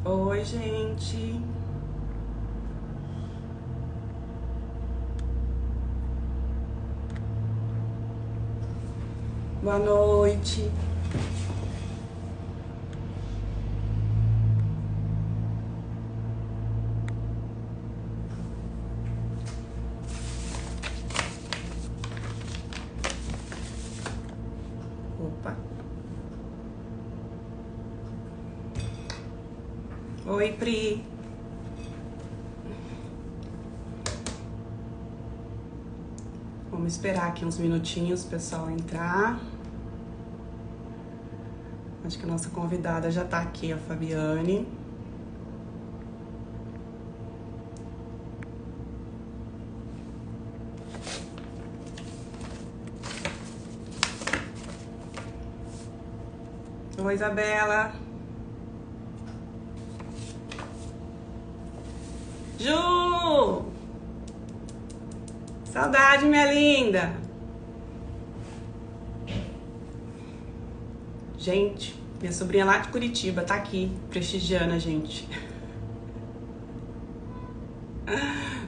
Oi, gente. Boa noite. Opa. Oi, Pri. Vamos esperar aqui uns minutinhos o pessoal entrar. Acho que a nossa convidada já tá aqui, a Fabiane. Oi, Isabela. Ju! Saudade, minha linda. Gente, minha sobrinha lá de Curitiba tá aqui, prestigiando a gente.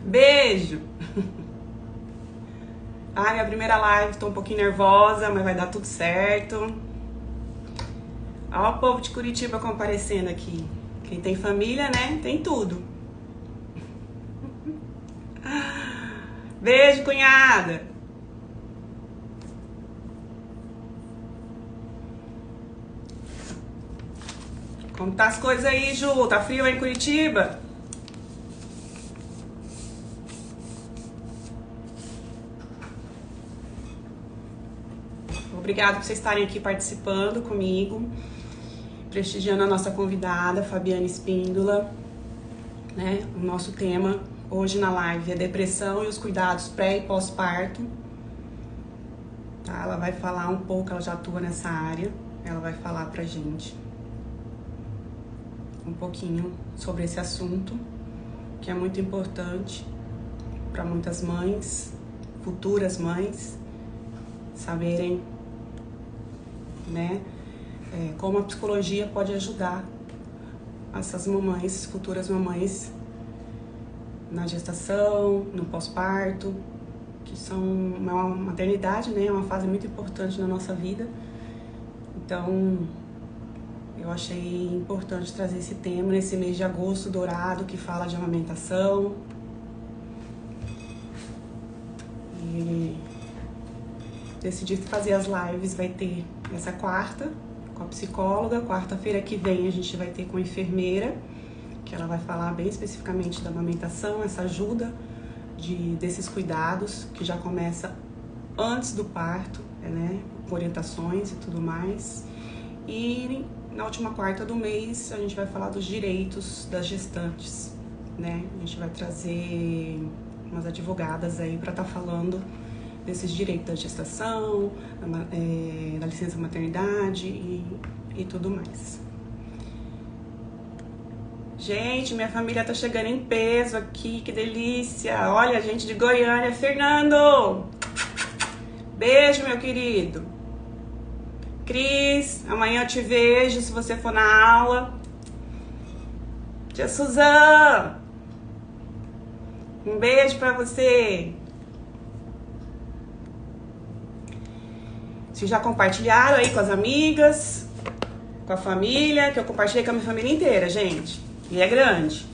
Beijo! Ai, minha primeira live, tô um pouquinho nervosa, mas vai dar tudo certo. Olha o povo de Curitiba comparecendo aqui. Quem tem família, né, tem tudo. Beijo, cunhada! Como tá as coisas aí, Ju? Tá frio aí em Curitiba? Obrigada por vocês estarem aqui participando comigo, prestigiando a nossa convidada, Fabiane Espíndola, né? O nosso tema hoje na live é depressão e os cuidados pré e pós-parto. Tá? Ela vai falar um pouco, ela já atua nessa área, ela vai falar pra gente um pouquinho sobre esse assunto, que é muito importante para muitas mães, futuras mães, saberem, né, como a psicologia pode ajudar essas mamães, futuras mamães, na gestação, no pós-parto, que são uma maternidade, né, é uma fase muito importante na nossa vida. Então, eu achei importante trazer esse tema nesse mês de agosto dourado, que fala de amamentação. E decidi fazer as lives, vai ter essa quarta com a psicóloga, quarta-feira que vem a gente vai ter com a enfermeira, que ela vai falar bem especificamente da amamentação, essa ajuda desses cuidados, que já começa antes do parto, né, com orientações e tudo mais. E na última quarta do mês a gente vai falar dos direitos das gestantes, né? A gente vai trazer umas advogadas aí para estar falando desses direitos da gestação, da licença maternidade e tudo mais. Gente, minha família tá chegando em peso aqui, que delícia! Olha, gente de Goiânia, Fernando! Beijo, meu querido! Cris, amanhã eu te vejo se você for na aula. Tia Suzana, um beijo pra você. Vocês já compartilharam aí com as amigas, com a família, que eu compartilhei com a minha família inteira, gente. E é grande.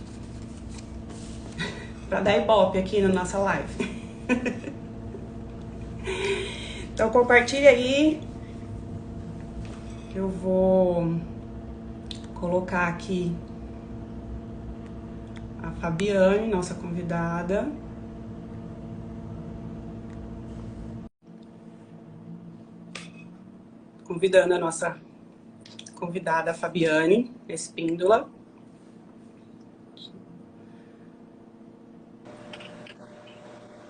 Pra dar ibope aqui na nossa live. Então compartilha aí. Eu vou colocar aqui a Fabiane, nossa convidada. Convidando a nossa convidada Fabiane Espíndola.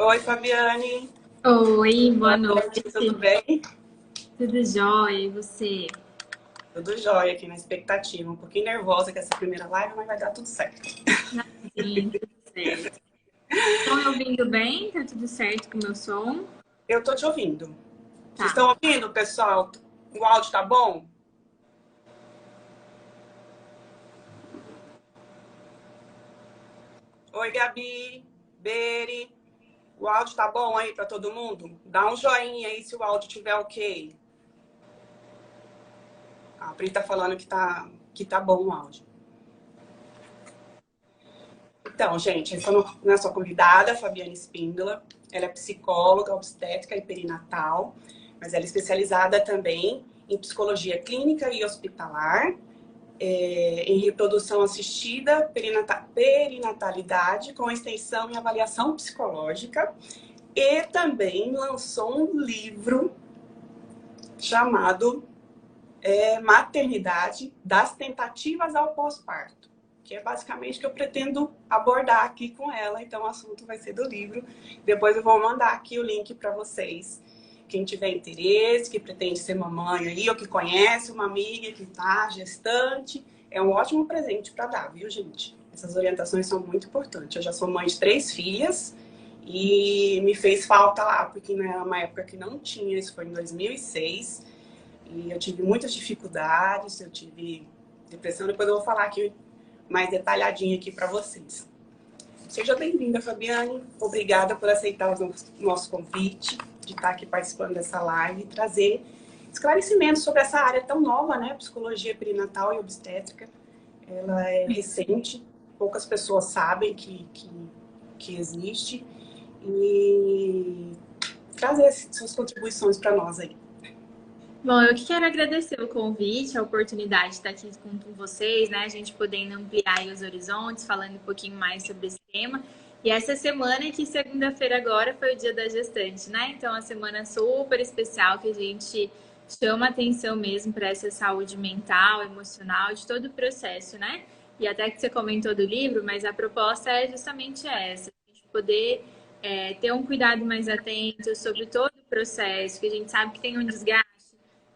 Oi, Fabiane. Oi, boa Boa noite. noite, tudo bem? Tudo jóia, e você? Tudo jóia aqui na expectativa. Um pouquinho nervosa com essa primeira live, mas vai dar tudo certo. Sim, tudo certo. Estão me ouvindo bem? Tá tudo certo com o meu som? Eu tô te ouvindo. Vocês Tá. estão ouvindo, pessoal? O áudio tá bom? Oi, Gabi, Beri. O áudio tá bom aí para todo mundo? Dá um joinha aí se o áudio estiver ok. A Pri tá falando que tá bom o áudio. Então, gente, essa é a nossa convidada, Fabiane Espíndola. Ela é psicóloga, obstétrica e perinatal, mas ela é especializada também em psicologia clínica e hospitalar, em reprodução assistida, perinatalidade, com extensão e avaliação psicológica. E também lançou um livro chamado Maternidade, das tentativas ao pós-parto, que é basicamente o que eu pretendo abordar aqui com ela. Então o assunto vai ser do livro. Depois eu vou mandar aqui o link para vocês. Quem tiver interesse, que pretende ser mamãe aí, ou que conhece uma amiga que está gestante, é um ótimo presente para dar, viu, gente? Essas orientações são muito importantes. Eu já sou mãe de 3 filhas e me fez falta lá, porque era uma época que não tinha, isso foi em 2006, e eu tive muitas dificuldades, eu tive depressão. Depois eu vou falar aqui mais detalhadinho aqui para vocês. Seja bem-vinda, Fabiane. Obrigada por aceitar o nosso convite de estar aqui participando dessa live e trazer esclarecimentos sobre essa área tão nova, né? Psicologia perinatal e obstétrica. Ela é recente, poucas pessoas sabem que existe, e trazer suas contribuições para nós aí. Bom, eu que quero agradecer o convite, a oportunidade de estar aqui com vocês, né? A gente podendo ampliar aí os horizontes, falando um pouquinho mais sobre esse tema. E essa semana, que segunda-feira agora, foi o dia da gestante, né? Então, uma semana super especial que a gente chama atenção mesmo para essa saúde mental, emocional, de todo o processo, né? E até que você comentou do livro, mas a proposta é justamente essa, a gente poder ter um cuidado mais atento sobre todo o processo, que a gente sabe que tem um desgaste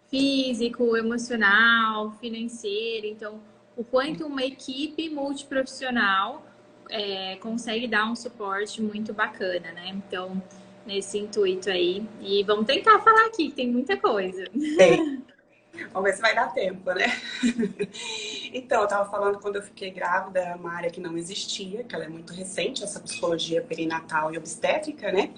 físico, emocional, financeiro. Então, o quanto uma equipe multiprofissional consegue dar um suporte muito bacana, né? Então, nesse intuito aí. E vamos tentar falar aqui, que tem muita coisa. Vamos ver se vai dar tempo, né? Então, eu tava falando, quando eu fiquei grávida, é uma área que não existia, que ela é muito recente, essa psicologia perinatal e obstétrica, né?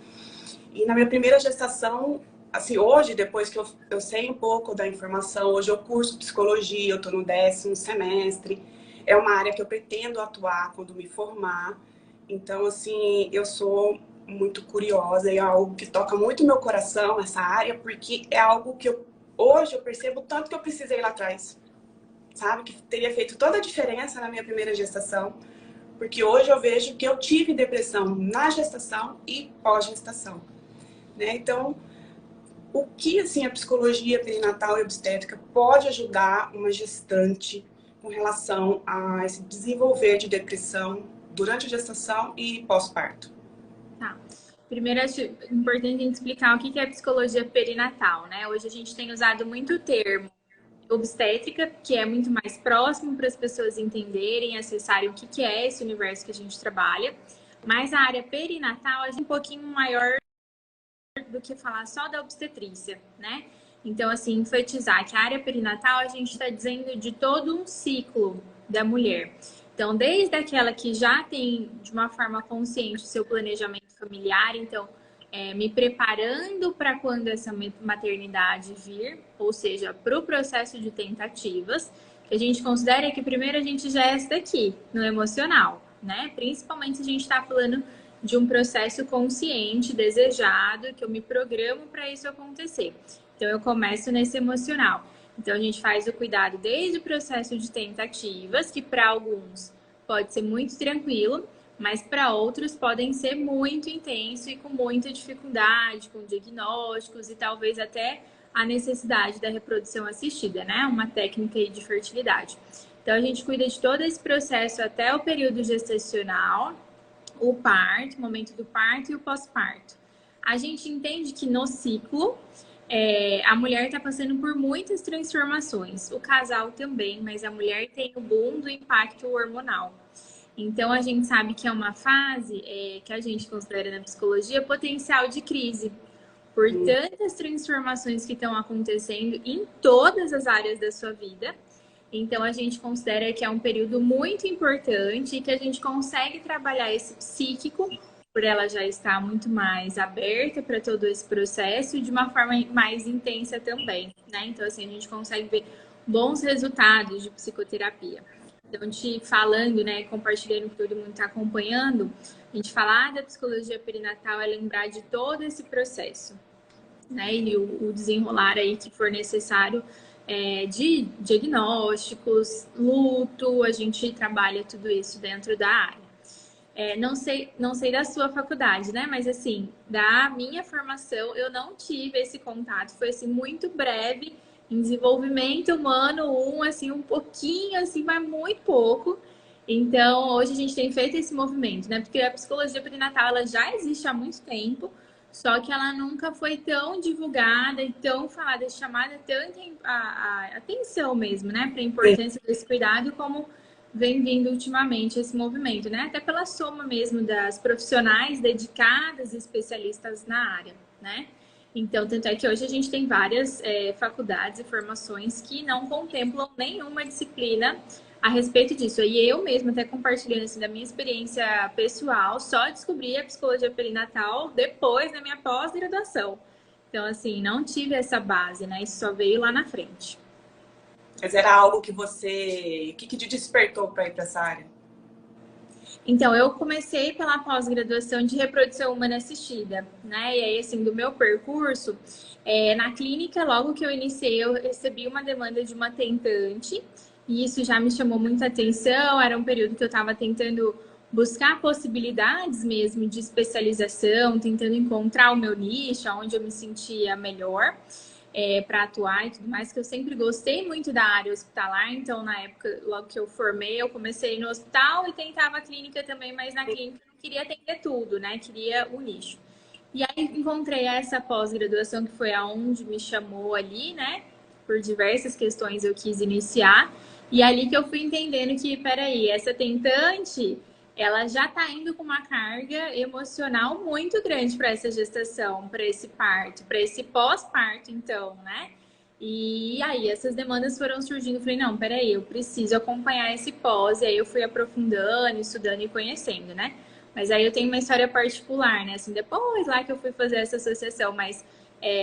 E na minha primeira gestação, assim, hoje, depois que eu sei um pouco da informação, hoje eu curso psicologia, eu tô no 10º semestre, é uma área que eu pretendo atuar quando me formar. Então, assim, eu sou muito curiosa, é algo que toca muito meu coração, essa área, porque é algo que hoje eu percebo tanto que eu precisei lá atrás, sabe? Que teria feito toda a diferença na minha primeira gestação, porque hoje eu vejo que eu tive depressão na gestação e pós-gestação, né? Então, o que, assim, a psicologia perinatal e obstétrica pode ajudar uma gestante com relação a esse desenvolver de depressão durante a gestação e pós-parto? Tá. Primeiro, acho importante a gente explicar o que é psicologia perinatal, né? Hoje a gente tem usado muito o termo obstétrica, que é muito mais próximo para as pessoas entenderem, acessarem o que é esse universo que a gente trabalha. Mas a área perinatal é um pouquinho maior do que falar só da obstetrícia, né? Então, assim, enfatizar que a área perinatal a gente está dizendo de todo um ciclo da mulher. Então, desde aquela que já tem, de uma forma consciente, o seu planejamento familiar, então, me preparando para quando essa maternidade vir, ou seja, para o processo de tentativas, que a gente considera que primeiro a gente gesta aqui, no emocional, né? Principalmente se a gente está falando de um processo consciente, desejado, que eu me programo para isso acontecer. Então, eu começo nesse emocional. Então, a gente faz o cuidado desde o processo de tentativas, que para alguns pode ser muito tranquilo, mas para outros podem ser muito intenso e com muita dificuldade, com diagnósticos e talvez até a necessidade da reprodução assistida, né? Uma técnica aí de fertilidade. Então, a gente cuida de todo esse processo até o período gestacional, o parto, o momento do parto e o pós-parto. A gente entende que no ciclo, a mulher está passando por muitas transformações, o casal também, mas a mulher tem o boom do impacto hormonal. Então, a gente sabe que é uma fase que a gente considera na psicologia potencial de crise, por tantas transformações que estão acontecendo em todas as áreas da sua vida. Então, a gente considera que é um período muito importante e que a gente consegue trabalhar esse psíquico, por ela já estar muito mais aberta para todo esse processo e de uma forma mais intensa também, né? Então, assim, a gente consegue ver bons resultados de psicoterapia. Então, te falando, né, compartilhando que todo mundo está acompanhando, a gente falar da psicologia perinatal é lembrar de todo esse processo, né? E o desenrolar aí que for necessário de diagnósticos, luto, a gente trabalha tudo isso dentro da área. Não sei da sua faculdade, né? Mas assim, da minha formação, eu não tive esse contato. Foi assim muito breve, em desenvolvimento humano, assim, um pouquinho, assim, mas muito pouco. Então, hoje a gente tem feito esse movimento, né? Porque a psicologia perinatal ela já existe há muito tempo, só que ela nunca foi tão divulgada e tão falada, chamada tanta a atenção mesmo, né? Para a importância desse cuidado como vem vindo ultimamente esse movimento, né? Até pela soma mesmo das profissionais dedicadas e especialistas na área, né? Então, tanto é que hoje a gente tem várias faculdades e formações que não contemplam nenhuma disciplina a respeito disso. E eu mesma, até compartilhando assim, da minha experiência pessoal, só descobri a psicologia perinatal depois da minha pós-graduação. Então, assim, não tive essa base, né? Isso só veio lá na frente. Mas era algo que você... O que te despertou para ir para essa área? Então, eu comecei pela pós-graduação de reprodução humana assistida, né? E aí, assim, do meu percurso, na clínica, logo que eu iniciei, eu recebi uma demanda de uma tentante, e isso já me chamou muita atenção. Era um período que eu estava tentando buscar possibilidades mesmo de especialização, tentando encontrar o meu nicho, onde eu me sentia melhor para atuar e tudo mais, que eu sempre gostei muito da área hospitalar. Então, na época, logo que eu formei, eu comecei no hospital e tentava a clínica também, mas na clínica eu não queria atender tudo, né? Queria o nicho. E aí encontrei essa pós-graduação que foi aonde me chamou ali, né? Por diversas questões eu quis iniciar. E ali que eu fui entendendo que, peraí, essa tentante ela já está indo com uma carga emocional muito grande para essa gestação, para esse parto, para esse pós-parto, então, né? E aí essas demandas foram surgindo. Eu falei, não, peraí, eu preciso acompanhar esse pós. E aí eu fui aprofundando, estudando e conhecendo, né? Mas aí eu tenho uma história particular, né? Assim, depois lá que eu fui fazer essa associação, mas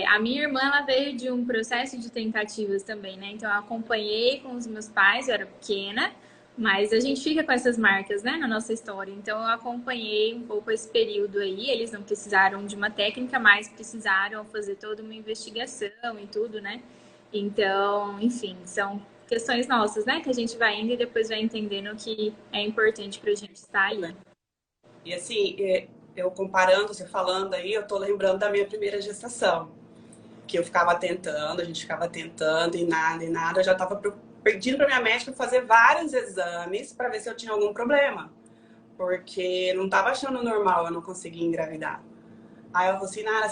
a minha irmã, ela veio de um processo de tentativas também, né? Então eu acompanhei com os meus pais, eu era pequena, mas a gente fica com essas marcas, né, na nossa história. Então, eu acompanhei um pouco esse período aí. Eles não precisaram de uma técnica, mas precisaram fazer toda uma investigação e tudo, né? Então, enfim, são questões nossas, né, que a gente vai indo e depois vai entendendo que é importante pra gente estar ali. E assim, eu comparando, você falando aí, eu tô lembrando da minha primeira gestação. Que eu ficava tentando, a gente ficava tentando e nada. Eu já tava pedindo para minha médica fazer vários exames para ver se eu tinha algum problema. Porque não tava achando normal eu não conseguir engravidar. Aí ela falou assim, Nara,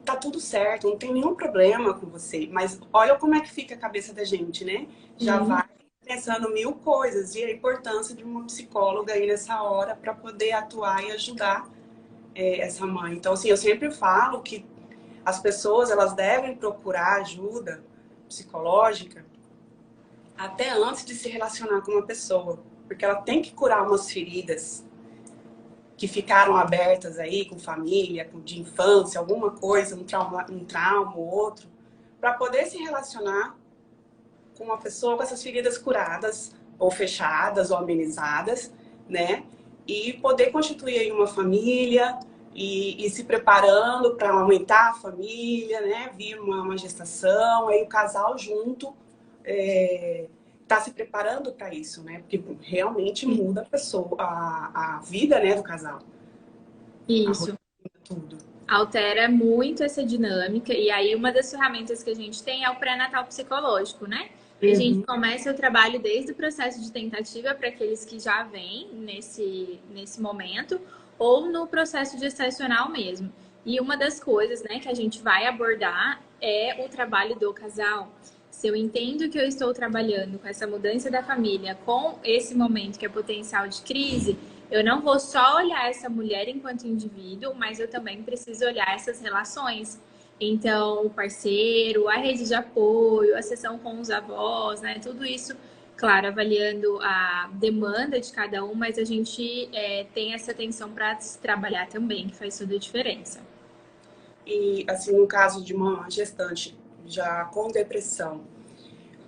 tá tudo certo, não tem nenhum problema com você. Mas olha como é que fica a cabeça da gente, né? Já vai pensando mil coisas. E a importância de uma psicóloga aí nessa hora para poder atuar e ajudar essa mãe. Então, assim, eu sempre falo que as pessoas, elas devem procurar ajuda psicológica até antes de se relacionar com uma pessoa. Porque ela tem que curar umas feridas que ficaram abertas aí com família, de infância, alguma coisa, um trauma ou outro, para poder se relacionar com uma pessoa com essas feridas curadas, ou fechadas, ou amenizadas, né? E poder constituir aí uma família e se preparando para aumentar a família, né? Vir uma gestação, aí o casal junto tá se preparando para isso, né? Porque realmente muda a pessoa, a vida, né, do casal. Isso. Tudo. Altera muito essa dinâmica. E aí, uma das ferramentas que a gente tem é o pré-natal psicológico, né? A gente começa o trabalho desde o processo de tentativa para aqueles que já vêm nesse momento, ou no processo gestacional mesmo. E uma das coisas, né, que a gente vai abordar é o trabalho do casal. Se eu entendo que eu estou trabalhando com essa mudança da família, com esse momento que é potencial de crise, eu não vou só olhar essa mulher enquanto indivíduo, mas eu também preciso olhar essas relações. Então, o parceiro, a rede de apoio, a sessão com os avós, né? Tudo isso claro, avaliando a demanda de cada um, mas a gente tem essa atenção para se trabalhar também, que faz toda a diferença. E, assim, no caso de uma gestante já com depressão,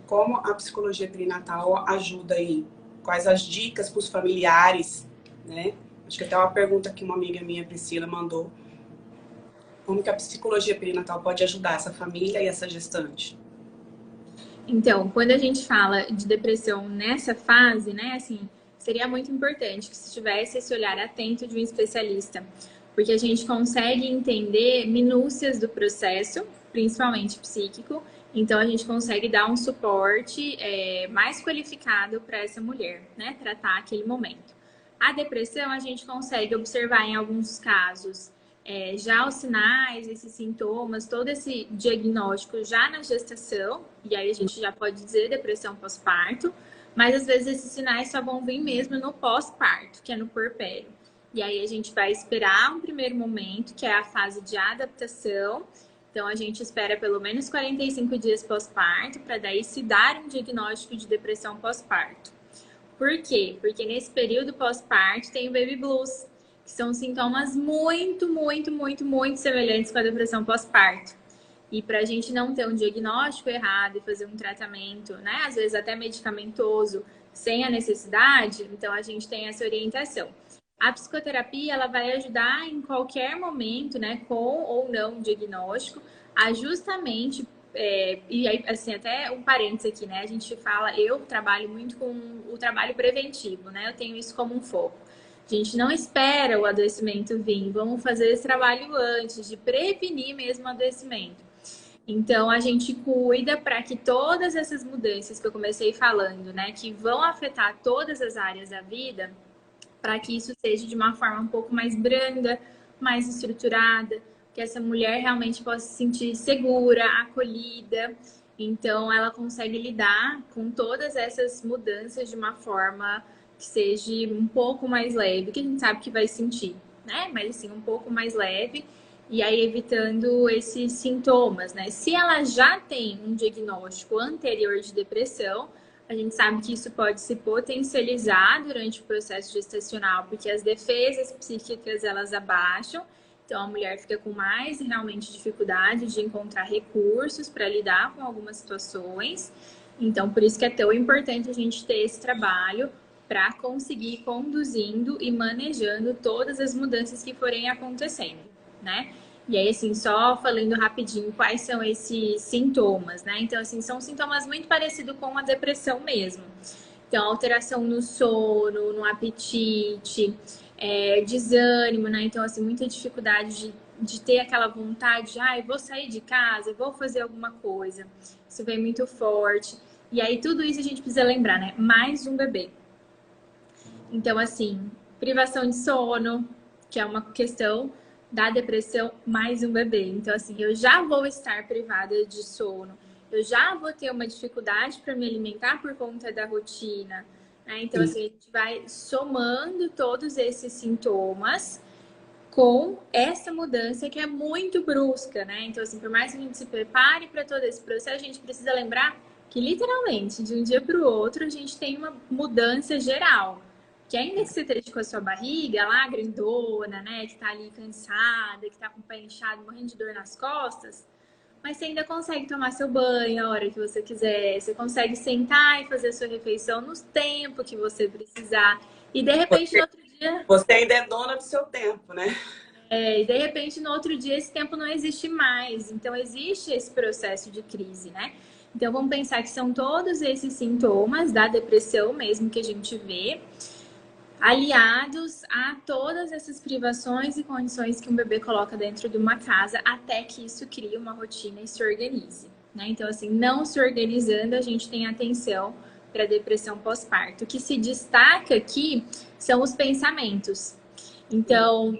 como a psicologia perinatal ajuda aí? Quais as dicas para os familiares, né? Acho que até uma pergunta que uma amiga minha, Priscila, mandou. Como que a psicologia perinatal pode ajudar essa família e essa gestante? Então, quando a gente fala de depressão nessa fase, né, assim, seria muito importante que se tivesse esse olhar atento de um especialista, porque a gente consegue entender minúcias do processo, principalmente psíquico, então a gente consegue dar um suporte mais qualificado para essa mulher, né, tratar aquele momento. A depressão a gente consegue observar em alguns casos já os sinais, esses sintomas, todo esse diagnóstico já na gestação, e aí a gente já pode dizer depressão pós-parto, mas às vezes esses sinais só vão vir mesmo no pós-parto, que é no puerpério. E aí a gente vai esperar um primeiro momento, que é a fase de adaptação. Então a gente espera pelo menos 45 dias pós-parto, para daí se dar um diagnóstico de depressão pós-parto. Por quê? Porque nesse período pós-parto tem o baby blues, que são sintomas muito, muito, muito, muito semelhantes com a depressão pós-parto. E para a gente não ter um diagnóstico errado e fazer um tratamento, né, às vezes até medicamentoso, sem a necessidade, então a gente tem essa orientação. A psicoterapia, ela vai ajudar em qualquer momento, né, com ou não diagnóstico, a justamente e aí, assim, até um parênteses aqui, né? A gente fala, eu trabalho muito com o trabalho preventivo, né? Eu tenho isso como um foco. A gente não espera o adoecimento vir, vamos fazer esse trabalho antes, de prevenir mesmo o adoecimento. Então, a gente cuida para que todas essas mudanças que eu comecei falando, né, que vão afetar todas as áreas da vida, para que isso seja de uma forma um pouco mais branda, mais estruturada, que essa mulher realmente possa se sentir segura, acolhida. Então, ela consegue lidar com todas essas mudanças de uma forma que seja um pouco mais leve, que a gente sabe que vai sentir, né? Mas assim, um pouco mais leve. E aí, evitando esses sintomas, né? Se ela já tem um diagnóstico anterior de depressão, a gente sabe que isso pode se potencializar durante o processo gestacional, porque as defesas psíquicas elas abaixam, então a mulher fica com mais realmente dificuldade de encontrar recursos para lidar com algumas situações. Então, por isso que é tão importante a gente ter esse trabalho para conseguir ir conduzindo e manejando todas as mudanças que forem acontecendo, né? E aí, assim, só falando rapidinho quais são esses sintomas, né? Então, assim, são sintomas muito parecidos com a depressão mesmo. Então, alteração no sono, no apetite, desânimo, né? Então, assim, muita dificuldade de ter aquela vontade de, vou sair de casa, vou fazer alguma coisa. Isso vem muito forte. E aí, tudo isso a gente precisa lembrar, né? Mais um bebê. Então, assim, privação de sono, que é uma questão da depressão, mais um bebê. Então, assim, eu já vou estar privada de sono, eu já vou ter uma dificuldade para me alimentar por conta da rotina, né? Então, assim, a gente vai somando todos esses sintomas com essa mudança que é muito brusca, né? Então, assim, por mais que a gente se prepare para todo esse processo, a gente precisa lembrar que, literalmente, de um dia para o outro, a gente tem uma mudança geral. Que ainda que você esteja com a sua barriga lá, grandona, né? Que tá ali cansada, que tá com o pé inchado, morrendo de dor nas costas, mas você ainda consegue tomar seu banho a hora que você quiser, você consegue sentar e fazer a sua refeição no tempo que você precisar. E de repente, no outro dia. Você ainda é dona do seu tempo, né? E de repente, no outro dia, esse tempo não existe mais. Então, existe esse processo de crise, né? Então, vamos pensar que são todos esses sintomas da depressão mesmo que a gente vê, aliados a todas essas privações e condições que um bebê coloca dentro de uma casa até que isso crie uma rotina e se organize, né? Então, assim, não se organizando, a gente tem atenção para a depressão pós-parto. O que se destaca aqui são os pensamentos. Então,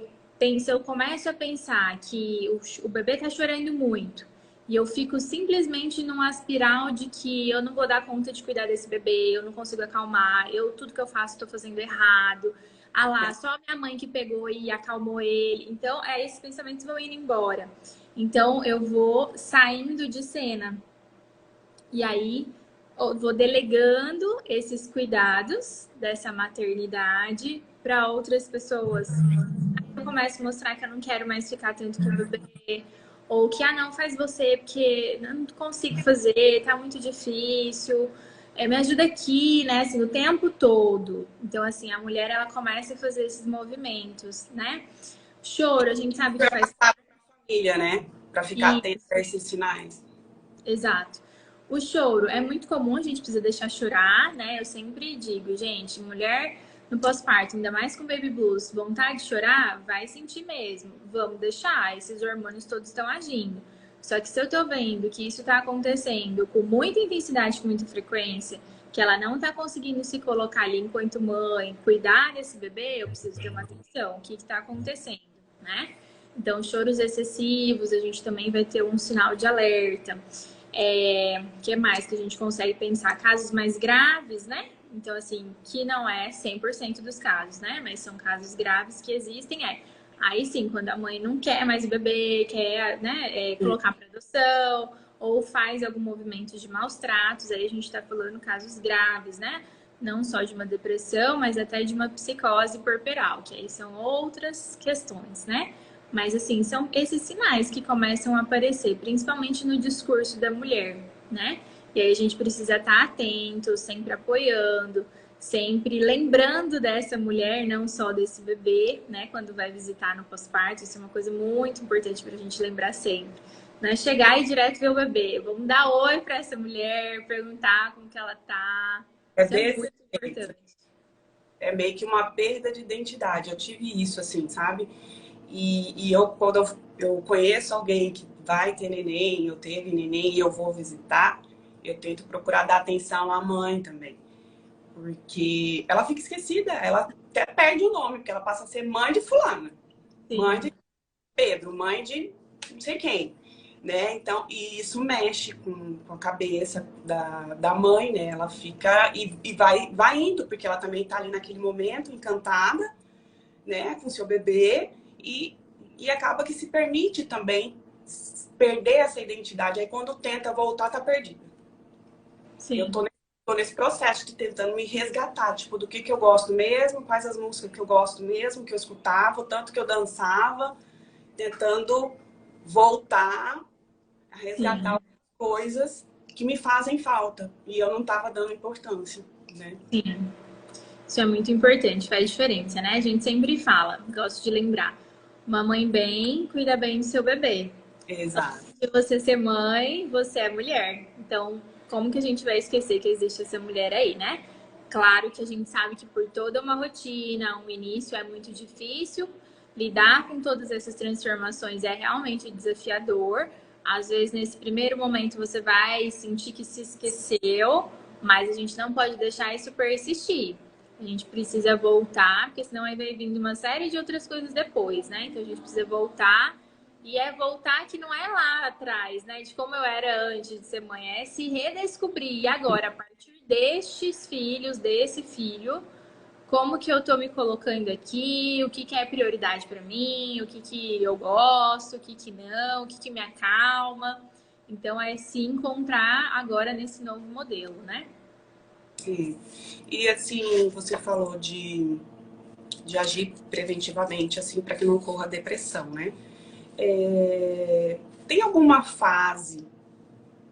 se eu começo a pensar que o bebê está chorando muito e eu fico simplesmente numa espiral de que eu não vou dar conta de cuidar desse bebê, eu não consigo acalmar, tudo que eu faço estou fazendo errado. Ah lá, só minha mãe que pegou e acalmou ele. Então, esses pensamentos vão indo embora. Então, eu vou saindo de cena. E aí, Eu vou delegando esses cuidados dessa maternidade para outras pessoas. Eu começo a mostrar que eu não quero mais ficar tanto com o bebê, ou que, não, faz você, porque eu não consigo fazer, tá muito difícil, me ajuda aqui, né, assim, o tempo todo. Então, assim, a mulher, ela começa a fazer esses movimentos, né? Choro, a gente sabe que faz... Família, né? Para ficar atento a esses sinais. Exato. O choro é muito comum, a gente precisa deixar chorar, né? Eu sempre digo, gente, mulher no pós-parto, ainda mais com baby blues, vontade de chorar, vai sentir mesmo. Vamos deixar, esses hormônios todos estão agindo. Só que se eu tô vendo que isso tá acontecendo com muita intensidade, com muita frequência, que ela não tá conseguindo se colocar ali enquanto mãe, cuidar desse bebê, eu preciso ter uma atenção. O que que tá acontecendo, né? Então, choros excessivos, a gente também vai ter um sinal de alerta. Que mais que a gente consegue pensar? Casos mais graves, né? Então, assim, que não é 100% dos casos, né? Mas são casos graves que existem, aí sim, quando a mãe não quer mais o bebê, quer, né, colocar para adoção, ou faz algum movimento de maus tratos, aí a gente tá falando casos graves, né? Não só de uma depressão, mas até de uma psicose puerperal, que aí são outras questões, né? Mas, assim, são esses sinais que começam a aparecer, principalmente no discurso da mulher, né? E aí a gente precisa estar atento, sempre apoiando, sempre lembrando dessa mulher, não só desse bebê, né? Quando vai visitar no pós-parto, isso é uma coisa muito importante para a gente lembrar sempre. Não é chegar e direto ver o bebê. Vamos dar oi para essa mulher, perguntar como que ela tá. É Isso é desse muito jeito. importante. É meio que uma perda de identidade. Eu tive isso, assim, sabe? E eu, quando eu conheço alguém que vai ter neném, eu teve neném e eu vou visitar, eu tento procurar dar atenção à mãe também. Porque ela fica esquecida, ela até perde o nome, porque ela passa a ser mãe de fulana, mãe Sim, de Pedro, mãe de não sei quem, né? Então, e isso mexe com a cabeça da mãe, né? Ela fica e vai indo, porque ela também tá ali naquele momento encantada, né, com seu bebê e acaba que se permite também perder essa identidade. Aí quando tenta voltar, tá perdida. Eu sim. tô nesse processo de tentando me resgatar, tipo, do que eu gosto mesmo, quais as músicas que eu gosto mesmo, que eu escutava, o tanto que eu dançava, tentando voltar a resgatar Sim. coisas que me fazem falta e eu não tava dando importância, né? Sim. Isso é muito importante, faz diferença, né? A gente sempre fala, gosto de lembrar. Uma mãe bem, cuida bem do seu bebê. Exato. Se você ser mãe, você é mulher. Então, como que a gente vai esquecer que existe essa mulher aí, né? Claro que a gente sabe que por toda uma rotina, um início é muito difícil. Lidar com todas essas transformações é realmente desafiador. Às vezes, nesse primeiro momento, você vai sentir que se esqueceu, mas a gente não pode deixar isso persistir. A gente precisa voltar, porque senão aí vai vindo uma série de outras coisas depois, né? Então a gente precisa voltar. E é voltar que não é lá atrás, né? De como eu era antes de ser mãe, é se redescobrir. E agora, a partir destes filhos, desse filho, como que eu tô me colocando aqui? O que que é prioridade para mim? O que que eu gosto? O que que não? O que que me acalma? Então, é se encontrar agora nesse novo modelo, né? Sim. E assim, você falou de agir preventivamente, assim, para que não ocorra depressão, né? Tem alguma fase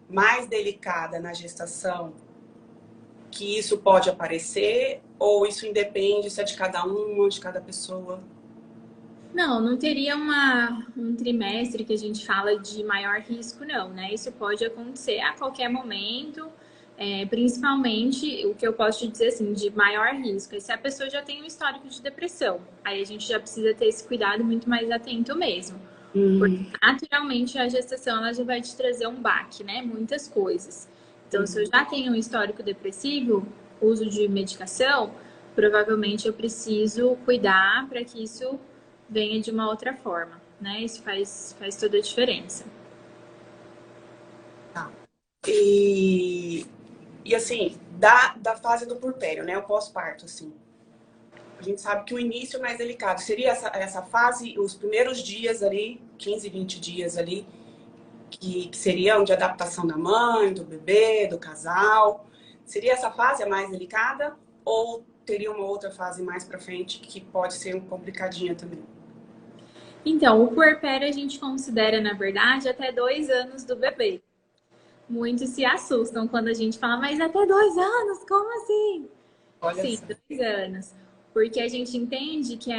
mais delicada na gestação que isso pode aparecer? Ou isso independe se é de cada um ou de cada pessoa? Não, não teria um trimestre que a gente fala de maior risco, não, né? Isso pode acontecer a qualquer momento, principalmente o que eu posso te dizer assim, de maior risco, é se a pessoa já tem um histórico de depressão. Aí a gente já precisa ter esse cuidado muito mais atento mesmo. Porque Hum, naturalmente a gestação ela já vai te trazer um baque, né? Muitas coisas. Então, se eu já tenho um histórico depressivo, uso de medicação, provavelmente eu preciso cuidar para que isso venha de uma outra forma, né? Isso faz toda a diferença. tá. E assim, da fase do puerpério, né? O pós-parto, assim. A gente sabe que o início é mais delicado. Seria essa fase, os primeiros dias ali, 15, 20 dias ali, que seriam de adaptação da mãe, do bebê, do casal. Seria essa fase a mais delicada ou teria uma outra fase mais para frente que pode ser complicadinha também? Então, o puerpério a gente considera, na verdade, até 2 anos do bebê. Muitos se assustam quando a gente fala, mas até 2 anos? Como assim? Olha Sim, só. 2 anos. Porque a gente entende que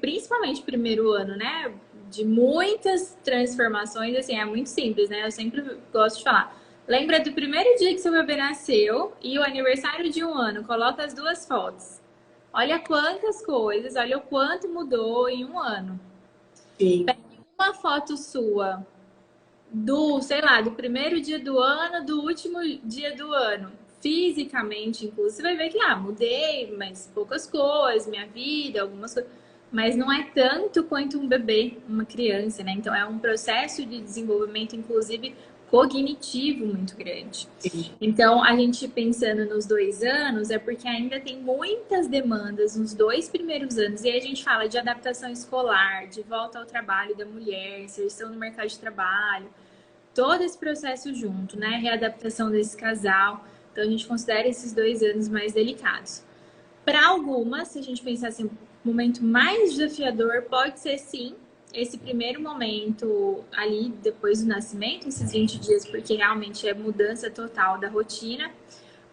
principalmente o primeiro ano, né? De muitas transformações, assim, é muito simples, né? Eu sempre gosto de falar. Lembra do primeiro dia que seu bebê nasceu e o aniversário de 1 ano. Coloca as duas fotos. Olha quantas coisas, olha o quanto mudou em 1 ano. Sim. Uma foto sua do, sei lá, do primeiro dia do ano, do último dia do ano, fisicamente, inclusive, você vai ver que, mudei, mas poucas coisas, minha vida, algumas coisas, mas não é tanto quanto um bebê, uma criança, né? Então, é um processo de desenvolvimento, inclusive, cognitivo muito grande. Sim. Então, a gente pensando nos 2 anos, é porque ainda tem muitas demandas nos 2 primeiros anos, e aí a gente fala de adaptação escolar, de volta ao trabalho da mulher, inserção no mercado de trabalho, todo esse processo junto, né? Readaptação desse casal. Então, a gente considera esses 2 anos mais delicados. Para algumas, se a gente pensar assim, o momento mais desafiador pode ser sim esse primeiro momento ali depois do nascimento, esses 20 dias, porque realmente é mudança total da rotina.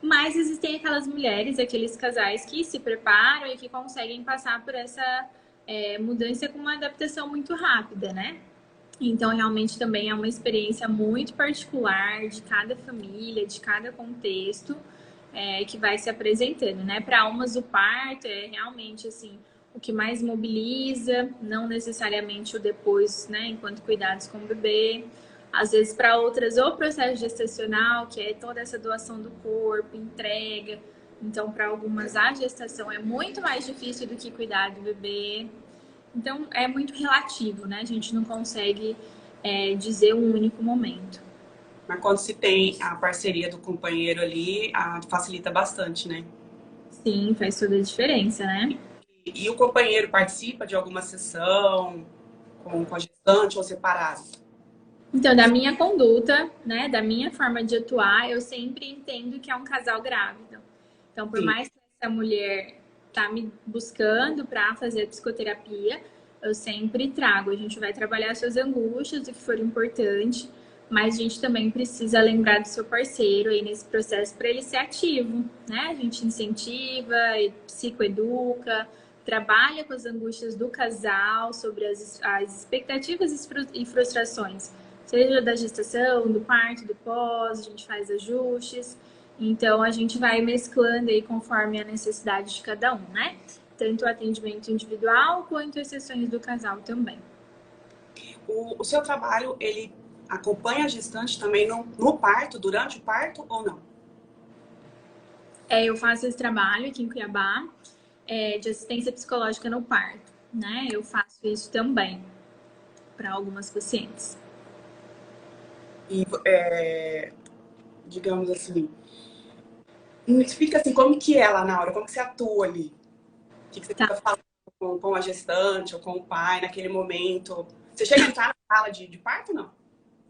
Mas existem aquelas mulheres, aqueles casais que se preparam e que conseguem passar por essa mudança com uma adaptação muito rápida, né? Então, realmente também é uma experiência muito particular de cada família, de cada contexto que vai se apresentando, né? Para umas, o parto é realmente, assim, o que mais mobiliza, não necessariamente o depois, né? Enquanto cuidados com o bebê. Às vezes, para outras, o processo gestacional, que é toda essa doação do corpo, entrega. Então, para algumas, a gestação é muito mais difícil do que cuidar do bebê. Então, é muito relativo, né? A gente não consegue dizer um único momento. Mas quando se tem a parceria do companheiro ali, facilita bastante, né? Sim, faz toda a diferença, né? E o companheiro participa de alguma sessão com a gestante ou separado? Então, da minha conduta, né, da minha forma de atuar, eu sempre entendo que é um casal grávido. Então, por Sim. mais que essa mulher tá me buscando para fazer psicoterapia, eu sempre trago. A gente vai trabalhar suas angústias, o que for importante, mas a gente também precisa lembrar do seu parceiro aí nesse processo para ele ser ativo, né? A gente incentiva, psicoeduca, trabalha com as angústias do casal, sobre as expectativas e frustrações, seja da gestação, do parto, do pós, a gente faz ajustes. Então, a gente vai mesclando aí conforme a necessidade de cada um, né? Tanto o atendimento individual quanto as sessões do casal também. O seu trabalho, ele acompanha a gestante também no parto, durante o parto ou não? Eu faço esse trabalho aqui em Cuiabá, de assistência psicológica no parto, né? Eu faço isso também para algumas pacientes. E, digamos assim, me explica assim, como que é lá na hora, como que você atua ali? O que você Tá. fica falando com a gestante ou com o pai naquele momento? Você chega a entrar na sala de parto, não?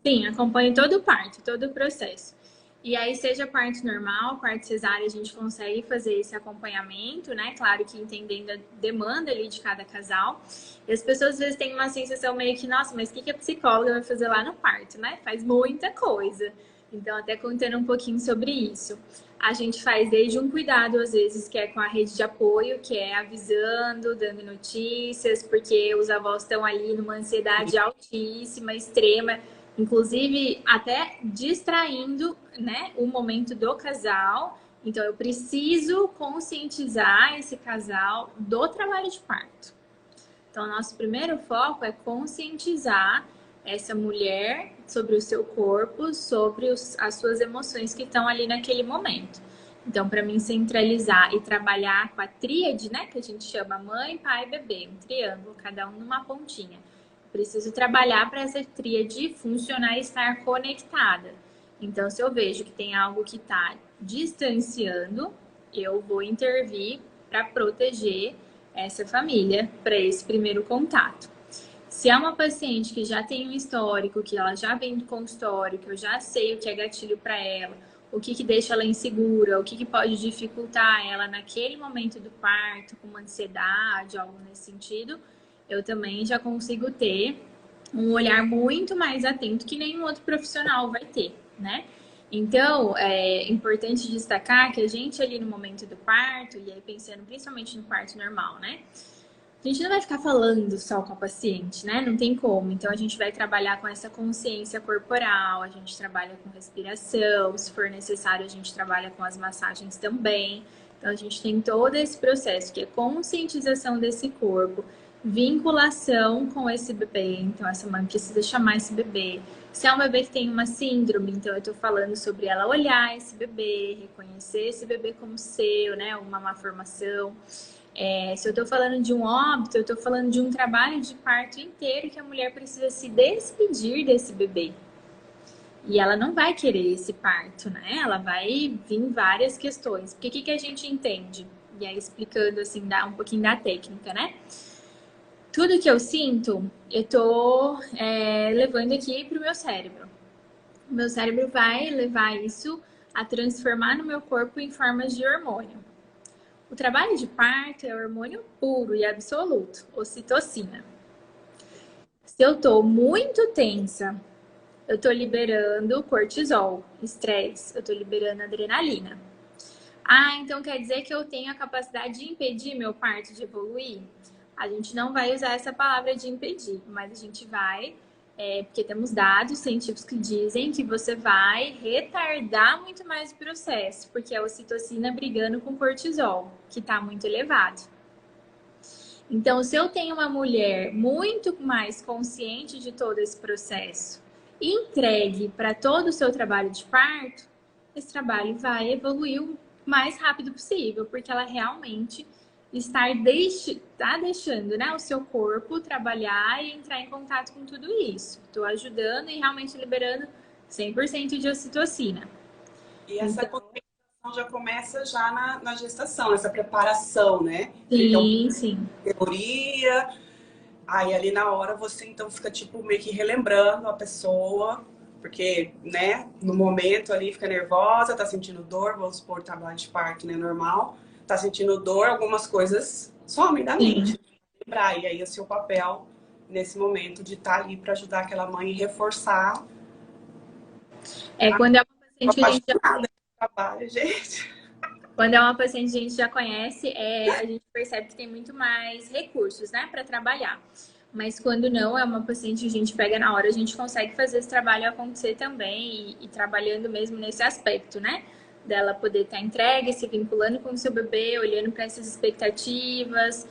Sim, acompanho todo o parto, todo o processo. E aí, seja parto normal, parto cesárea, a gente consegue fazer esse acompanhamento, né? Claro que entendendo a demanda ali de cada casal. E as pessoas às vezes têm uma sensação meio que, nossa, mas o que a psicóloga vai fazer lá no parto, né? Faz muita coisa. Então, até contando um pouquinho sobre isso. A gente faz desde um cuidado, às vezes, que é com a rede de apoio, que é avisando, dando notícias, porque os avós estão ali numa ansiedade altíssima, extrema, inclusive até distraindo, né, o momento do casal. Então, eu preciso conscientizar esse casal do trabalho de parto. Então, nosso primeiro foco é conscientizar essa mulher sobre o seu corpo, sobre as suas emoções que estão ali naquele momento. Então, para mim, centralizar e trabalhar com a tríade, né, que a gente chama mãe, pai, bebê, um triângulo, cada um numa pontinha. Preciso trabalhar para essa tríade funcionar e estar conectada. Então, se eu vejo que tem algo que está distanciando, eu vou intervir para proteger essa família para esse primeiro contato. Se é uma paciente que já tem um histórico, que ela já vem do consultório, que eu já sei o que é gatilho para ela, o que que deixa ela insegura, o que que pode dificultar ela naquele momento do parto, com uma ansiedade, algo nesse sentido, eu também já consigo ter um olhar muito mais atento que nenhum outro profissional vai ter, né? Então, é importante destacar que a gente ali no momento do parto, e aí pensando principalmente no parto normal, né? A gente não vai ficar falando só com a paciente, né? Não tem como. Então, a gente vai trabalhar com essa consciência corporal, a gente trabalha com respiração, se for necessário, a gente trabalha com as massagens também. Então, a gente tem todo esse processo que é conscientização desse corpo, vinculação com esse bebê. Então, essa mãe precisa chamar esse bebê. Se é um bebê que tem uma síndrome, então eu tô falando sobre ela olhar esse bebê, reconhecer esse bebê como seu, né? Uma malformação. Se eu estou falando de um óbito, eu estou falando de um trabalho de parto inteiro que a mulher precisa se despedir desse bebê. E ela não vai querer esse parto, né? Ela vai vir várias questões. Porque o que a gente entende? E aí, explicando assim, um pouquinho da técnica, né? Tudo que eu sinto, eu tô levando aqui pro meu cérebro. O meu cérebro vai levar isso a transformar no meu corpo em formas de hormônio. O trabalho de parto é hormônio puro e absoluto, ocitocina. Se eu tô muito tensa, eu tô liberando cortisol, estresse, eu tô liberando adrenalina. Ah, então quer dizer que eu tenho a capacidade de impedir meu parto de evoluir? A gente não vai usar essa palavra de impedir, mas a gente vai, porque temos dados científicos que dizem que você vai retardar muito mais o processo, porque é a ocitocina brigando com o cortisol, que está muito elevado. Então, se eu tenho uma mulher muito mais consciente de todo esse processo, entregue para todo o seu trabalho de parto, esse trabalho vai evoluir o mais rápido possível, porque ela realmente está deixando, né, o seu corpo trabalhar e entrar em contato com tudo isso. Estou ajudando e realmente liberando 100% de ocitocina. E essa conscientização já começa já na gestação, essa preparação, né? Sim, sim. Teoria, aí ali na hora você então fica tipo meio que relembrando a pessoa, porque, né, no momento ali fica nervosa, tá sentindo dor, vamos supor, trabalho de parto, né, normal, tá sentindo dor, algumas coisas somem da mente. Lembrar, e aí o seu papel nesse momento de estar ali para ajudar aquela mãe e reforçar. Quando é uma paciente que a gente trabalho, gente. Quando é uma paciente que a gente já conhece, a gente percebe que tem muito mais recursos, né, para trabalhar. Mas quando não, é uma paciente que a gente pega na hora, a gente consegue fazer esse trabalho acontecer também e trabalhando mesmo nesse aspecto, né? Dela poder estar entregue, se vinculando com o seu bebê, olhando para essas expectativas.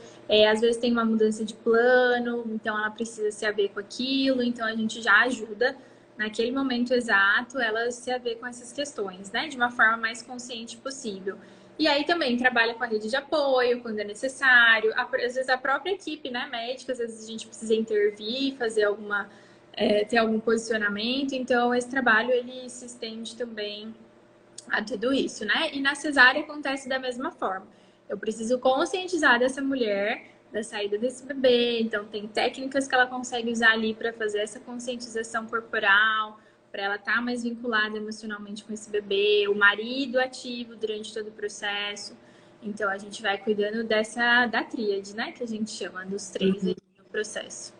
Às vezes tem uma mudança de plano, então ela precisa se haver com aquilo, então a gente já ajuda naquele momento exato, ela se haver com essas questões, né? De uma forma mais consciente possível. E aí também trabalha com a rede de apoio, quando é necessário. Às vezes a própria equipe, né, médica, às vezes a gente precisa intervir, fazer ter algum posicionamento. Então, esse trabalho, ele se estende também a tudo isso, né? E na cesárea acontece da mesma forma. Eu preciso conscientizar dessa mulher da saída desse bebê, então tem técnicas que ela consegue usar ali para fazer essa conscientização corporal, para ela estar mais vinculada emocionalmente com esse bebê, o marido ativo durante todo o processo. Então a gente vai cuidando da tríade, né, que a gente chama dos três no processo.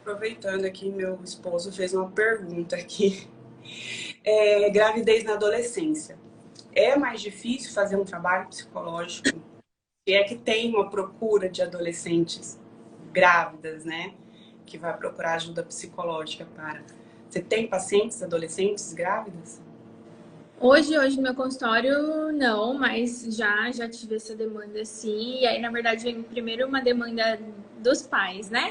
Aproveitando aqui, meu esposo fez uma pergunta aqui. Gravidez na adolescência. É mais difícil fazer um trabalho psicológico? Se é que tem uma procura de adolescentes grávidas, né? Que vai procurar ajuda psicológica para... Você tem pacientes adolescentes grávidas? Hoje no meu consultório, não, mas já tive essa demanda sim. E aí, na verdade, vem primeiro uma demanda dos pais, né?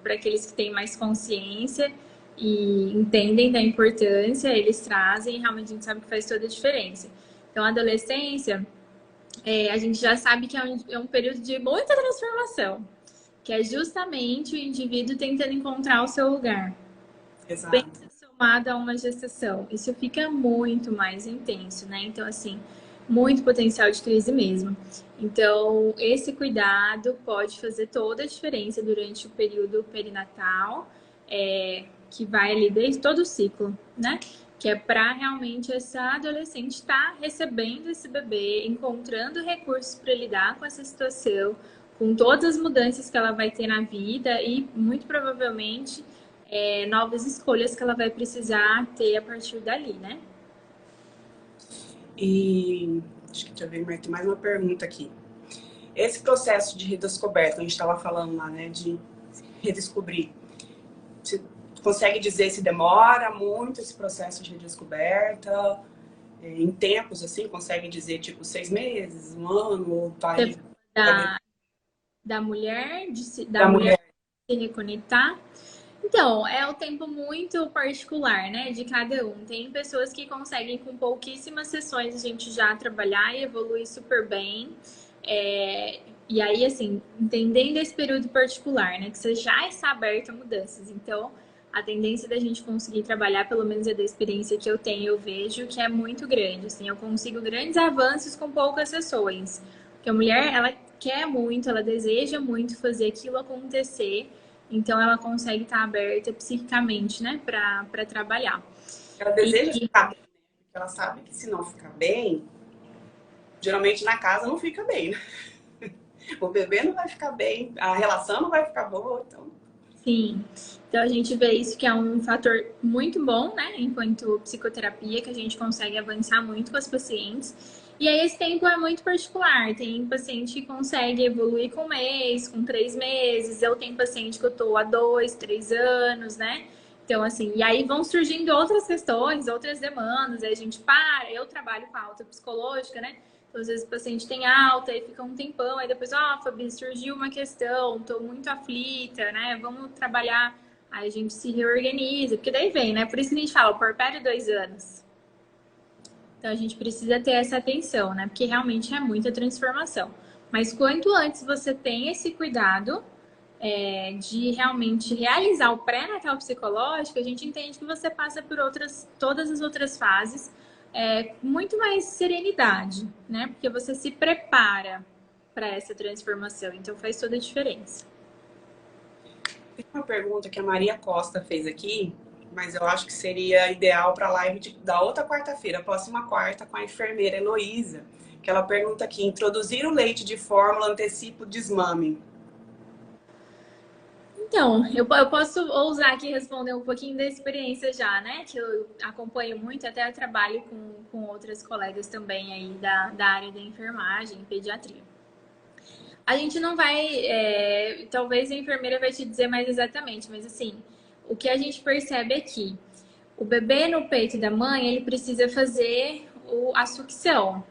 Para aqueles que têm mais consciência e entendem da importância, eles trazem e realmente a gente sabe que faz toda a diferença. Então, a adolescência, a gente já sabe que é um período de muita transformação, que é justamente o indivíduo tentando encontrar o seu lugar. Exato. Somado a uma gestação, isso fica muito mais intenso, né? Então, assim, muito potencial de crise mesmo. Então, esse cuidado pode fazer toda a diferença durante o período perinatal, que vai ali desde todo o ciclo, né? que é para realmente essa adolescente estar recebendo esse bebê, encontrando recursos para lidar com essa situação, com todas as mudanças que ela vai ter na vida e, muito provavelmente, novas escolhas que ela vai precisar ter a partir dali, né? E acho que deixa eu ver, tem mais uma pergunta aqui. Esse processo de redescoberta, a gente estava falando lá, né, de redescobrir. Você consegue dizer se demora muito esse processo de redescoberta? Em tempos, assim, consegue dizer, tipo, 6 meses, um ano, ou vai... Da mulher, da Da mulher mulher. se reconectar. Então, é o tempo muito particular, né, de cada um. Tem pessoas que conseguem, com pouquíssimas sessões, a gente já trabalhar e evoluir super bem. E aí, assim, entendendo esse período particular, né, que você já está aberto a mudanças. Então, a tendência da gente conseguir trabalhar, pelo menos é da experiência que eu tenho, eu vejo que é muito grande. Assim, eu consigo grandes avanços com poucas sessões. Porque a mulher, ela quer muito, ela deseja muito fazer aquilo acontecer. Então, ela consegue estar aberta psiquicamente, né, para trabalhar. Ela deseja ficar bem, né? Porque ela sabe que se não ficar bem, geralmente na casa não fica bem, né? O bebê não vai ficar bem, a relação não vai ficar boa, então... Sim. Então, a gente vê isso que é um fator muito bom, né, enquanto psicoterapia, que a gente consegue avançar muito com as pacientes. E aí, esse tempo é muito particular. Tem paciente que consegue evoluir com um mês, com 3 meses. Eu tenho paciente que eu tô há 2, 3 anos, né? Então, assim, e aí vão surgindo outras questões, outras demandas. Aí a gente para, eu trabalho com a alta psicológica, né? Então, às vezes o paciente tem alta e fica um tempão, aí depois, Fabi, surgiu uma questão, tô muito aflita, né? Vamos trabalhar. Aí a gente se reorganiza, porque daí vem, né? Por isso que a gente fala, o porpério 2 anos. Então a gente precisa ter essa atenção, né? Porque realmente é muita transformação. Mas quanto antes você tem esse cuidado de realmente realizar o pré-natal psicológico, a gente entende que você passa por todas as outras fases com muito mais serenidade, né? Porque você se prepara para essa transformação. Então faz toda a diferença. Tem uma pergunta que a Maria Costa fez aqui, mas eu acho que seria ideal para a live da outra quarta-feira, próxima quarta, com a enfermeira Heloísa, que ela pergunta aqui, introduzir o leite de fórmula antecipa o desmame? Então, eu posso ousar aqui responder um pouquinho da experiência já, né? Que eu acompanho muito, até eu trabalho com outras colegas também aí da área da enfermagem, pediatria. A gente não vai, talvez a enfermeira vai te dizer mais exatamente, mas assim, o que a gente percebe é que o bebê no peito da mãe, ele precisa fazer a sucção,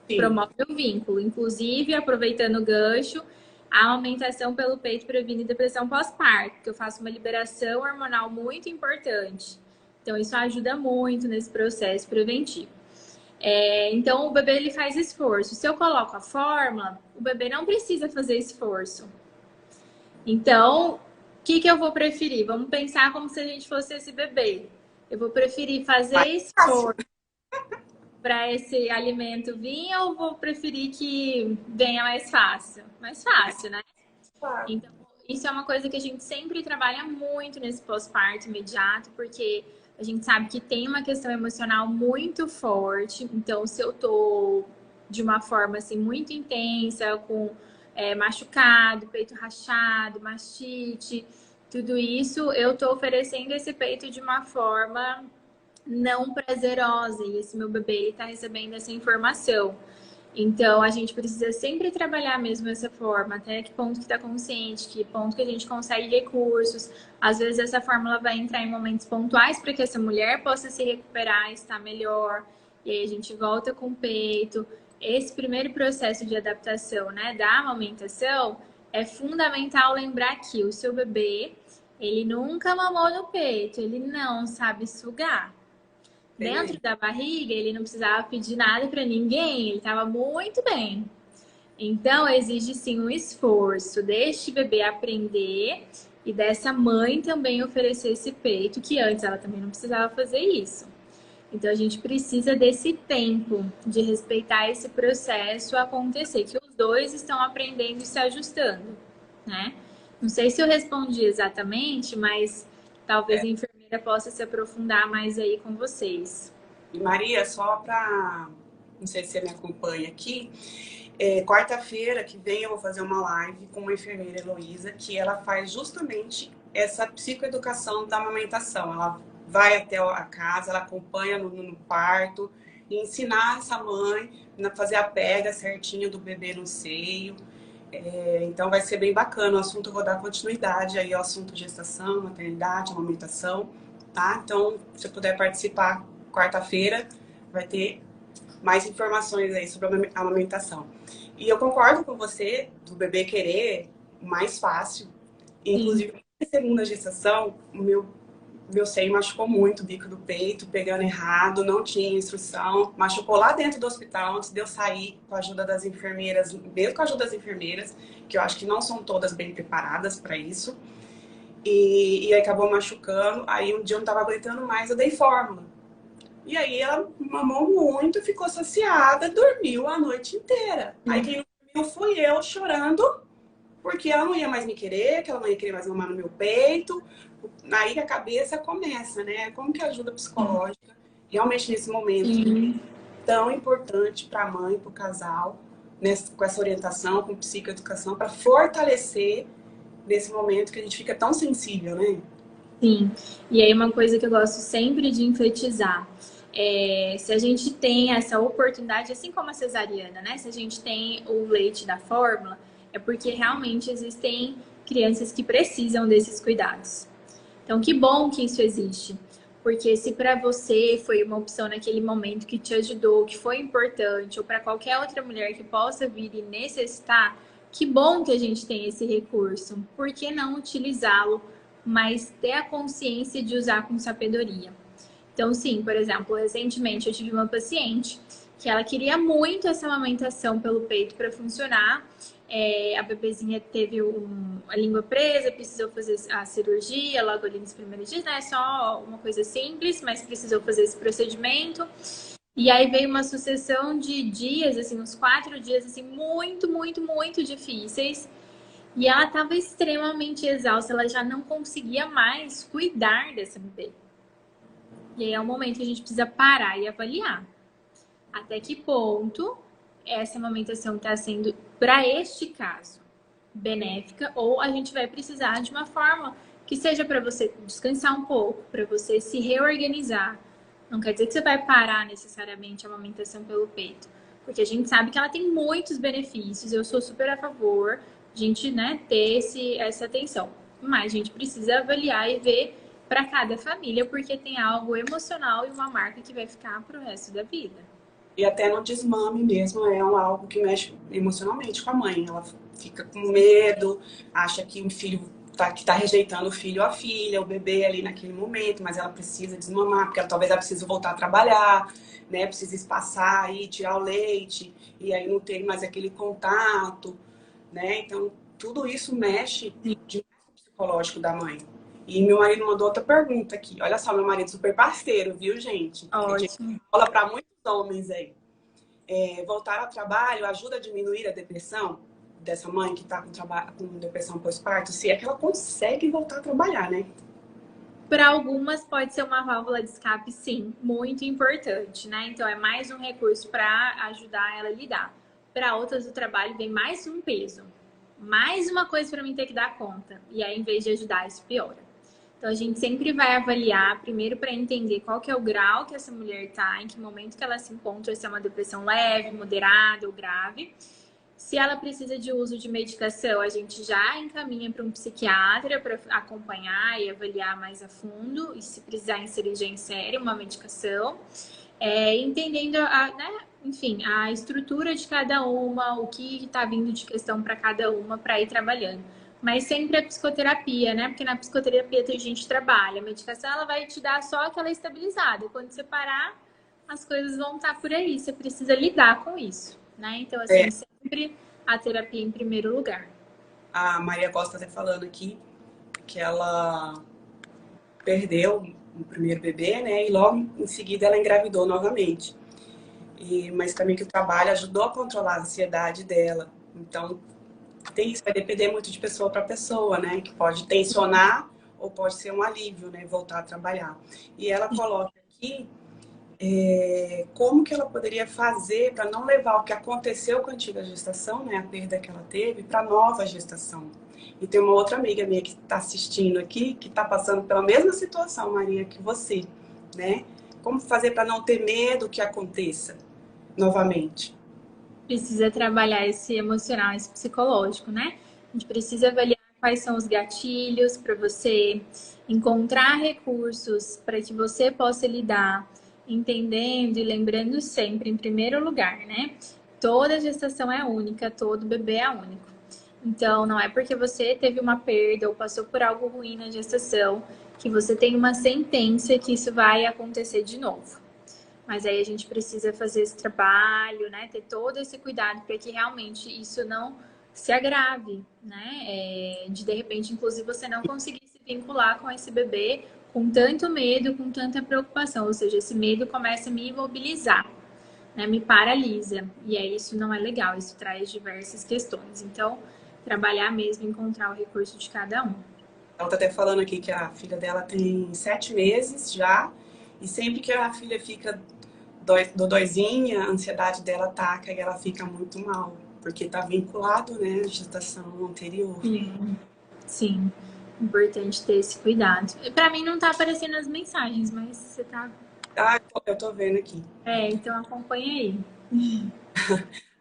Sim. promove o vínculo, inclusive aproveitando o gancho, a amamentação pelo peito previne depressão pós-parto, porque eu faço uma liberação hormonal muito importante. Então, isso ajuda muito nesse processo preventivo. Então, o bebê ele faz esforço. Se eu coloco a fórmula, o bebê não precisa fazer esforço. Então, o que eu vou preferir? Vamos pensar como se a gente fosse esse bebê. Eu vou preferir fazer esforço para esse alimento vir ou vou preferir que venha mais fácil? Mais fácil, né? Claro. Então, isso é uma coisa que a gente sempre trabalha muito nesse pós-parto imediato, porque a gente sabe que tem uma questão emocional muito forte. Então, se eu tô de uma forma assim muito intensa, com machucado, peito rachado, mastite, tudo isso, eu tô oferecendo esse peito de uma forma não prazerosa e esse meu bebê está recebendo essa informação. Então, a gente precisa sempre trabalhar mesmo dessa forma, até que ponto que está consciente, que ponto que a gente consegue recursos. Às vezes, essa fórmula vai entrar em momentos pontuais para que essa mulher possa se recuperar, estar melhor. E aí, a gente volta com o peito. Esse primeiro processo de adaptação, né, da amamentação, é fundamental lembrar que o seu bebê, ele nunca mamou no peito, ele não sabe sugar. Dentro da barriga, ele não precisava pedir nada para ninguém, ele estava muito bem. Então, exige sim um esforço deste bebê aprender e dessa mãe também oferecer esse peito, que antes ela também não precisava fazer isso. Então, a gente precisa desse tempo de respeitar esse processo acontecer, que os dois estão aprendendo e se ajustando, né? Não sei se eu respondi exatamente, mas talvez a enfermeira enfermeira possa se aprofundar mais aí com vocês. E Maria, só para, não sei se você me acompanha aqui, quarta-feira que vem eu vou fazer uma live com uma enfermeira, Heloísa, que ela faz justamente essa psicoeducação da amamentação. Ela vai até a casa, ela acompanha no parto, e ensinar essa mãe a fazer a pega certinho do bebê no seio. Então vai ser bem bacana o assunto, eu vou dar continuidade aí ao assunto gestação, maternidade, amamentação, tá? Então, se você puder participar quarta-feira, vai ter mais informações aí sobre a amamentação. E eu concordo com você do bebê querer mais fácil. Inclusive, na segunda gestação, o meu seio machucou muito o bico do peito, pegando errado, não tinha instrução. Machucou lá dentro do hospital, antes de eu sair, com a ajuda das enfermeiras, mesmo com a ajuda das enfermeiras, que eu acho que não são todas bem preparadas para isso. E aí acabou machucando. Aí um dia eu não estava aguentando mais, eu dei fórmula. E aí ela mamou muito, ficou saciada, dormiu a noite inteira. Aí quem não dormiu fui eu, chorando, porque ela não ia mais me querer, que ela não ia querer mais mamar no meu peito. Aí a cabeça começa, né? Como que ajuda psicológica, realmente nesse momento tão importante para a mãe, para o casal, com essa orientação, com psicoeducação, para fortalecer nesse momento que a gente fica tão sensível, né? Sim, e aí uma coisa que eu gosto sempre de enfatizar se a gente tem essa oportunidade, assim como a cesariana, né? Se a gente tem o leite da fórmula, é porque realmente existem crianças que precisam desses cuidados. Então, que bom que isso existe. Porque se para você foi uma opção naquele momento que te ajudou, que foi importante, ou para qualquer outra mulher que possa vir e necessitar, que bom que a gente tem esse recurso. Por que não utilizá-lo, mas ter a consciência de usar com sabedoria? Então, sim, por exemplo, recentemente eu tive uma paciente que ela queria muito essa amamentação pelo peito para funcionar. A bebezinha teve a língua presa, precisou fazer a cirurgia logo ali nos primeiros dias, né? Só uma coisa simples, mas precisou fazer esse procedimento. E aí veio uma sucessão de dias, assim, uns 4 dias, assim, muito, muito, muito difíceis. E ela estava extremamente exausta, ela já não conseguia mais cuidar dessa bebê. E aí é um momento que a gente precisa parar e avaliar até que ponto essa amamentação está sendo, para este caso, benéfica, ou a gente vai precisar de uma forma que seja para você descansar um pouco, para você se reorganizar. Não quer dizer que você vai parar necessariamente a amamentação pelo peito, porque a gente sabe que ela tem muitos benefícios. Eu sou super a favor de a gente, né, ter essa atenção, mas a gente precisa avaliar e ver para cada família, porque tem algo emocional e uma marca que vai ficar para o resto da vida. E até no desmame mesmo algo que mexe emocionalmente com a mãe. Ela fica com medo, acha que um filho que tá rejeitando o filho ou a filha, o bebê ali naquele momento, mas ela precisa desmamar, porque talvez ela precise voltar a trabalhar, né? Precisa espaçar aí, tirar o leite, e aí não tem mais aquele contato, né? Então, tudo isso mexe demais com o psicológico da mãe. E meu marido mandou outra pergunta aqui. Olha só, meu marido super parceiro, viu, gente? Ótimo. Fala para muitos homens aí. Voltar ao trabalho ajuda a diminuir a depressão dessa mãe que está com depressão pós-parto? Se é que ela consegue voltar a trabalhar, né? Para algumas pode ser uma válvula de escape, sim, muito importante, né? Então é mais um recurso para ajudar ela a lidar. Para outras, o trabalho vem mais um peso, mais uma coisa para mim ter que dar conta. E aí, em vez de ajudar, isso piora. Então a gente sempre vai avaliar, primeiro para entender qual que é o grau que essa mulher está, em que momento que ela se encontra, se é uma depressão leve, moderada ou grave. Se ela precisa de uso de medicação, a gente já encaminha para um psiquiatra para acompanhar e avaliar mais a fundo. E se precisar inserir já insere uma medicação. Entendendo, enfim, a estrutura de cada uma, o que está vindo de questão para cada uma para ir trabalhando. Mas sempre a psicoterapia, né? Porque na psicoterapia a gente trabalha. A medicação, ela vai te dar só aquela estabilizada. Quando você parar, as coisas vão estar por aí. Você precisa lidar com isso, né? Então, assim, sempre a terapia em primeiro lugar. A Maria Costa está falando aqui que ela perdeu o primeiro bebê, né? E logo em seguida ela engravidou novamente. Mas também que o trabalho ajudou a controlar a ansiedade dela. Então, isso vai depender muito de pessoa para pessoa, né? Que pode tensionar ou pode ser um alívio, né, voltar a trabalhar. E ela coloca aqui como que ela poderia fazer para não levar o que aconteceu com a antiga gestação, né, a perda que ela teve, para a nova gestação. E tem uma outra amiga minha que está assistindo aqui, que está passando pela mesma situação, Maria, que você, né? Como fazer para não ter medo que aconteça novamente? Precisa trabalhar esse emocional, esse psicológico, né? A gente precisa avaliar quais são os gatilhos para você encontrar recursos para que você possa lidar, entendendo e lembrando sempre, em primeiro lugar, né? Toda gestação é única, todo bebê é único. Então, não é porque você teve uma perda ou passou por algo ruim na gestação que você tem uma sentença que isso vai acontecer de novo. Mas aí a gente precisa fazer esse trabalho, né? Ter todo esse cuidado para que realmente isso não se agrave, né? De repente, inclusive, você não conseguir se vincular com esse bebê com tanto medo, com tanta preocupação. Ou seja, esse medo começa a me imobilizar, né? Me paralisa. E aí isso não é legal, isso traz diversas questões. Então, trabalhar mesmo, encontrar o recurso de cada um. Ela tá até falando aqui que a filha dela tem 7 meses já, e sempre que a filha fica dodóizinha, a ansiedade dela ataca e ela fica muito mal, porque tá vinculado, né, à gestação anterior. Sim, sim. Importante ter esse cuidado. Para mim não tá aparecendo as mensagens, mas você tá. Ah, eu tô vendo aqui. Então acompanha aí.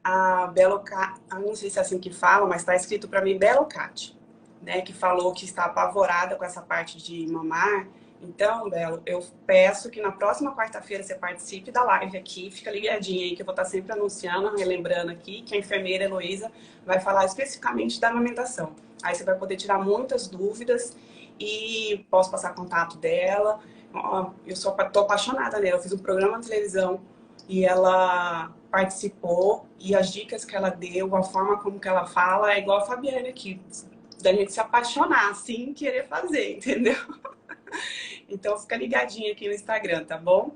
A Belocat, não sei se é assim que fala, mas tá escrito para mim Belocat, né, que falou que está apavorada com essa parte de mamar. Então, Belo, eu peço que na próxima quarta-feira você participe da live aqui, fica ligadinha aí que eu vou estar sempre anunciando, relembrando aqui que a enfermeira Heloísa vai falar especificamente da amamentação. Aí você vai poder tirar muitas dúvidas e posso passar contato dela. Eu tô apaixonada nela, eu fiz um programa na televisão e ela participou e as dicas que ela deu, a forma como que ela fala é igual a Fabiana aqui, da gente se apaixonar assim, querer fazer, entendeu? Então fica ligadinha aqui no Instagram, tá bom?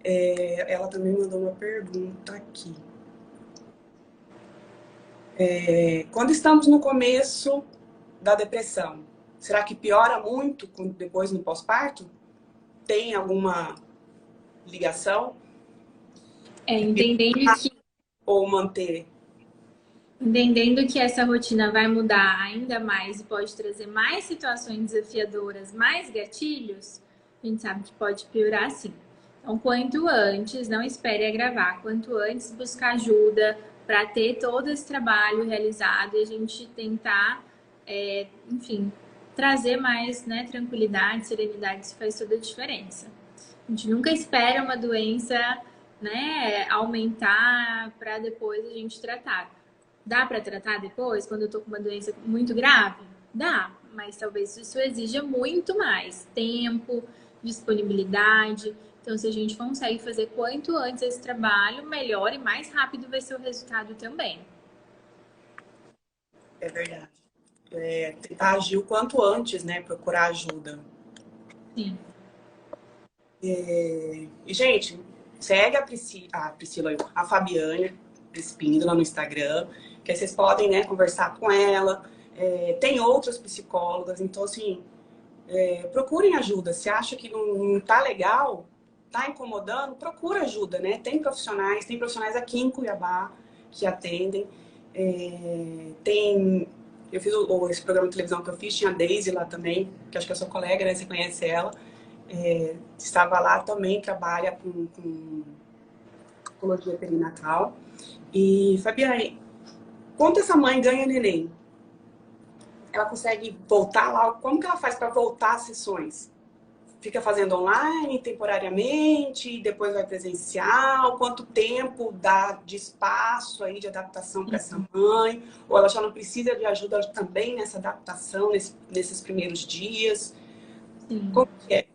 Ela também mandou uma pergunta aqui. Quando estamos no começo da depressão, será que piora muito depois no pós-parto? Tem alguma ligação? Entendendo que Ou manter? Entendendo que essa rotina vai mudar ainda mais e pode trazer mais situações desafiadoras, mais gatilhos, a gente sabe que pode piorar sim. Então, quanto antes, não espere agravar, quanto antes buscar ajuda para ter todo esse trabalho realizado e a gente tentar, enfim, trazer mais, né, tranquilidade, serenidade, isso faz toda a diferença. A gente nunca espera uma doença, né, aumentar para depois a gente tratar. Dá para tratar depois, quando eu tô com uma doença muito grave? Dá, mas talvez isso exija muito mais tempo, disponibilidade. Então, se a gente consegue fazer quanto antes esse trabalho, melhor e mais rápido vai ser o resultado também. É verdade. Tentar agir o quanto antes, né? Procurar ajuda. Sim. E, gente, segue a Priscila, a Fabiane Espíndola no Instagram, que aí vocês podem, né, conversar com ela. Tem outras psicólogas, então, assim, procurem ajuda. Se acha que não tá legal, tá incomodando, procura ajuda, né? Tem profissionais aqui em Cuiabá que atendem. Eu fiz esse programa de televisão que eu fiz, tinha a Daisy lá também, que acho que é sua colega, né? Você conhece ela. Estava lá também, trabalha com psicologia perinatal. E, Fabiane, quanto essa mãe ganha neném? Ela consegue voltar lá? Como que ela faz para voltar às sessões? Fica fazendo online, temporariamente, depois vai presencial? Quanto tempo dá de espaço aí de adaptação para essa mãe? Ou ela já não precisa de ajuda também nessa adaptação, nesses primeiros dias? Sim. Como que é?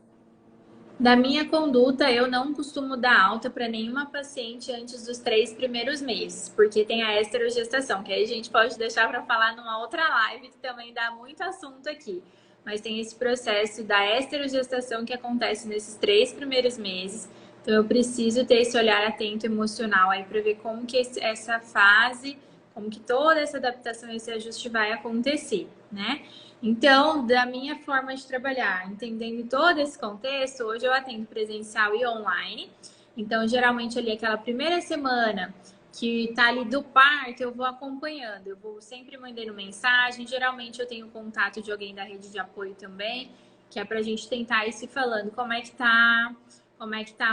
Da minha conduta, eu não costumo dar alta para nenhuma paciente antes dos 3 primeiros meses, porque tem a esterogestação, que aí a gente pode deixar para falar numa outra live, que também dá muito assunto aqui. Mas tem esse processo da esterogestação que acontece nesses 3 primeiros meses. Então, eu preciso ter esse olhar atento emocional aí para ver como que essa fase, como que toda essa adaptação, esse ajuste vai acontecer, né? Então, da minha forma de trabalhar, entendendo todo esse contexto, hoje eu atendo presencial e online. Então, geralmente ali aquela primeira semana que tá ali do parto, eu vou acompanhando, eu vou sempre mandando mensagem. Geralmente eu tenho contato de alguém da rede de apoio também, que é pra gente tentar ir se falando como é que tá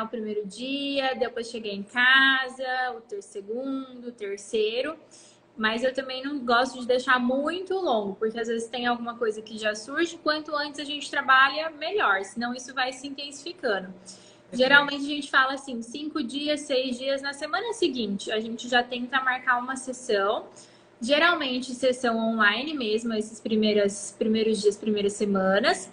o primeiro dia, depois cheguei em casa, segundo, o terceiro. Mas eu também não gosto de deixar muito longo, porque às vezes tem alguma coisa que já surge, quanto antes a gente trabalha, melhor, senão isso vai se intensificando. Geralmente a gente fala assim, 5 dias, 6 dias, na semana seguinte a gente já tenta marcar uma sessão, geralmente sessão online mesmo, esses primeiros dias, primeiras semanas,